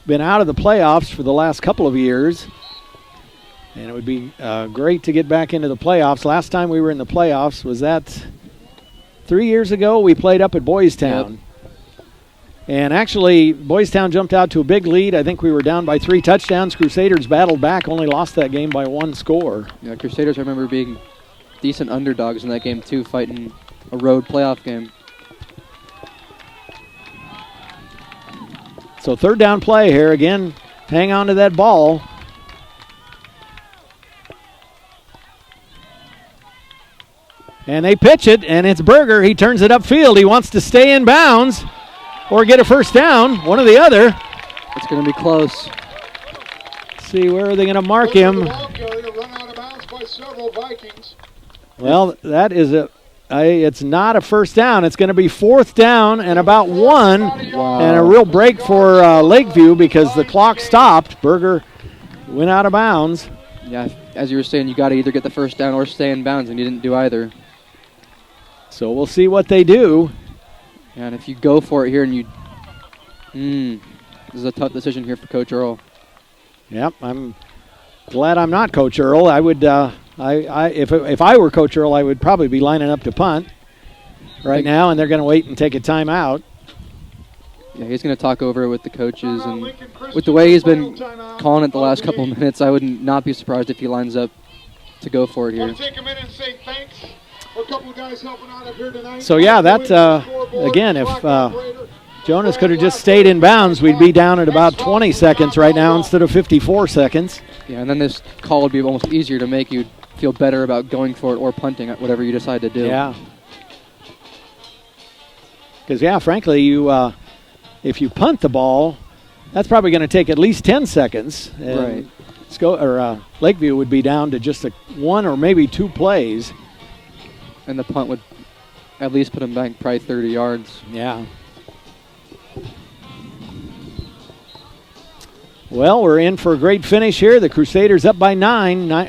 been out of the playoffs for the last couple of years. And it would be great to get back into the playoffs. Last time we were in the playoffs, was that 3 years ago? We played up at Boys Town. Yep. And actually, Boys Town jumped out to a big lead. I think we were down by 3 touchdowns. Crusaders battled back, only lost that game by 1 score. Yeah, Crusaders, I remember being decent underdogs in that game, too, fighting a road playoff game. So third down play here. Again, hang on to that ball. And they pitch it, and it's Berger. He turns it upfield. He wants to stay in bounds or get a first down, one or the other. It's going to be close. Let's see, where are they going to mark him? Well, that is it's not a first down. It's going to be 4th down and about 1. Wow. And a real break for Lakeview because the clock stopped. Berger went out of bounds. Yeah, as you were saying, you got to either get the first down or stay in bounds, and you didn't do either. So we'll see what they do. Yeah, and if you go for it here and you... this is a tough decision here for Coach Earl. Yep, I'm glad I'm not Coach Earl. I would, if I were Coach Earl, I would probably be lining up to punt right now, and they're going to wait and take a timeout. Yeah, he's going to talk over it with the coaches, and with the way he's been calling it the last couple of minutes, I would not be surprised if he lines up to go for it here. Take a minute and say thanks. A couple of guys helping out up here tonight. So yeah, that again, if Jonas could have just stayed in bounds, we'd be down at about 20 seconds right now instead of 54 seconds. Yeah, and then this call would be almost easier to make. You'd feel better about going for it or punting at whatever you decide to do. Yeah. Because, yeah, frankly, you if you punt the ball, that's probably going to take at least 10 seconds. And right. Lakeview would be down to just 1 or maybe 2 plays. And the punt would at least put them back probably 30 yards. Yeah. Well, we're in for a great finish here. The Crusaders up by 5,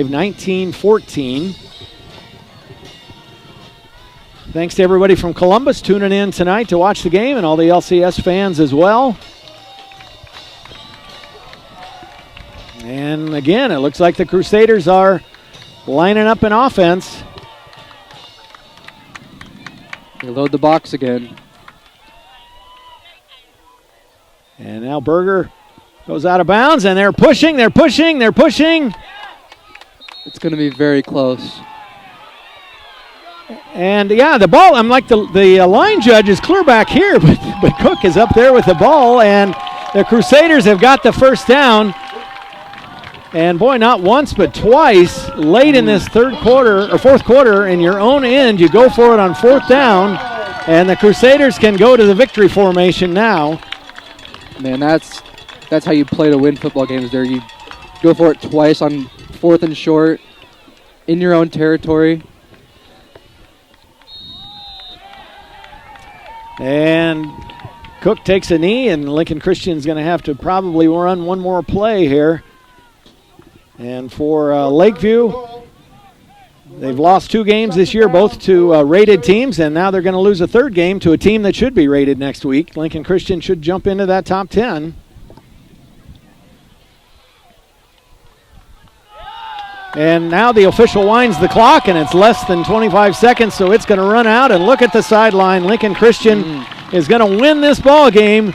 19-14. Thanks to everybody from Columbus tuning in tonight to watch the game, and all the LCS fans as well. And again, it looks like the Crusaders are lining up in offense. They load the box again. And now Berger goes out of bounds, and they're pushing. It's going to be very close. And, yeah, the ball, I'm like the line judge is clear back here, but Cook is up there with the ball, and the Crusaders have got the first down. And, boy, not once but twice late in this fourth quarter in your own end, you go for it on 4th down, and the Crusaders can go to the victory formation now. Man, that's how you play to win football games there. You go for it twice on 4th and short in your own territory. And Cook takes a knee, and Lincoln Christian's going to have to probably run one more play here. And for Lakeview, they've lost 2 games this year, both to rated teams, and now they're going to lose a 3rd game to a team that should be rated next week. Lincoln Christian should jump into that top 10. And now the official winds the clock, and it's less than 25 seconds, so it's going to run out. And look at the sideline. Lincoln Christian is going to win this ball game.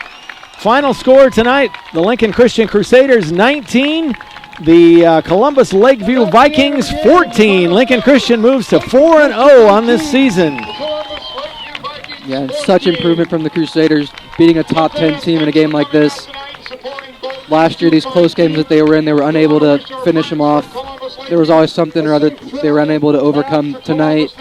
Final score tonight, the Lincoln Christian Crusaders 19, the Columbus Lakeview Vikings 14. Lincoln Christian moves to 4-0 on this season. Yeah, and such improvement from the Crusaders, beating a top 10 team in a game like this. Last year, these close games that they were in, they were unable to finish them off. There was always something or other they were unable to overcome tonight.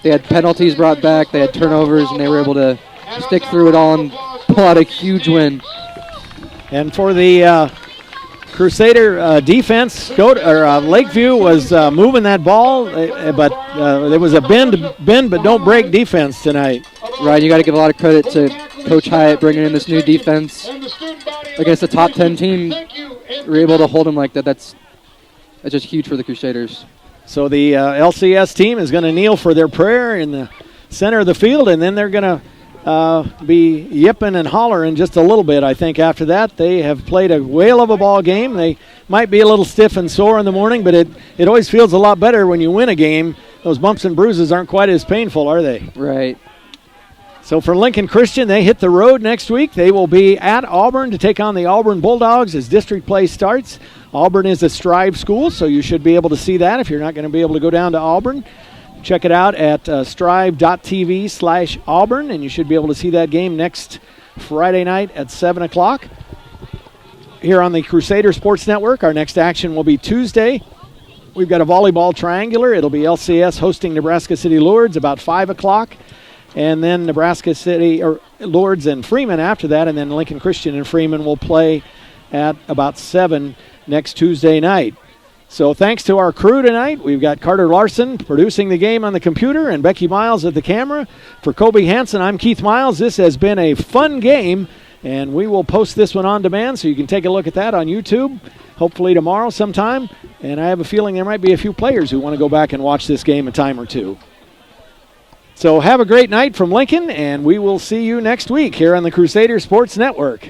They had penalties brought back, they had turnovers, and they were able to stick through it all and pull out a huge win. And for the Crusader defense, Lakeview was moving that ball, but there was a bend but don't break defense tonight. Right, you got to give a lot of credit to Coach Hyatt bringing in this new defense against a top 10 team. We're able to hold them like that. That's just huge for the Crusaders. So the LCS team is going to kneel for their prayer in the center of the field, and then they're going to be yipping and hollering just a little bit, I think, after that. They have played a whale of a ball game. They might be a little stiff and sore in the morning, but it always feels a lot better when you win a game. Those bumps and bruises aren't quite as painful, are they? Right. So for Lincoln Christian, they hit the road next week. They will be at Auburn to take on the Auburn Bulldogs as district play starts. Auburn is a Strive school, so you should be able to see that if you're not going to be able to go down to Auburn. Check it out at strive.tv/Auburn, and you should be able to see that game next Friday night at 7 o'clock. Here on the Crusader Sports Network, our next action will be Tuesday. We've got a volleyball triangular. It'll be LCS hosting Nebraska City Lourdes about 5 o'clock. And then Nebraska City, or Lourdes and Freeman after that, and then Lincoln Christian and Freeman will play at about 7 next Tuesday night. So thanks to our crew tonight. We've got Carter Larson producing the game on the computer and Becky Miles at the camera. For Kobe Hansen, I'm Keith Miles. This has been a fun game, and we will post this one on demand so you can take a look at that on YouTube, hopefully tomorrow sometime. And I have a feeling there might be a few players who want to go back and watch this game a time or two. So have a great night from Lincoln, and we will see you next week here on the Crusader Sports Network.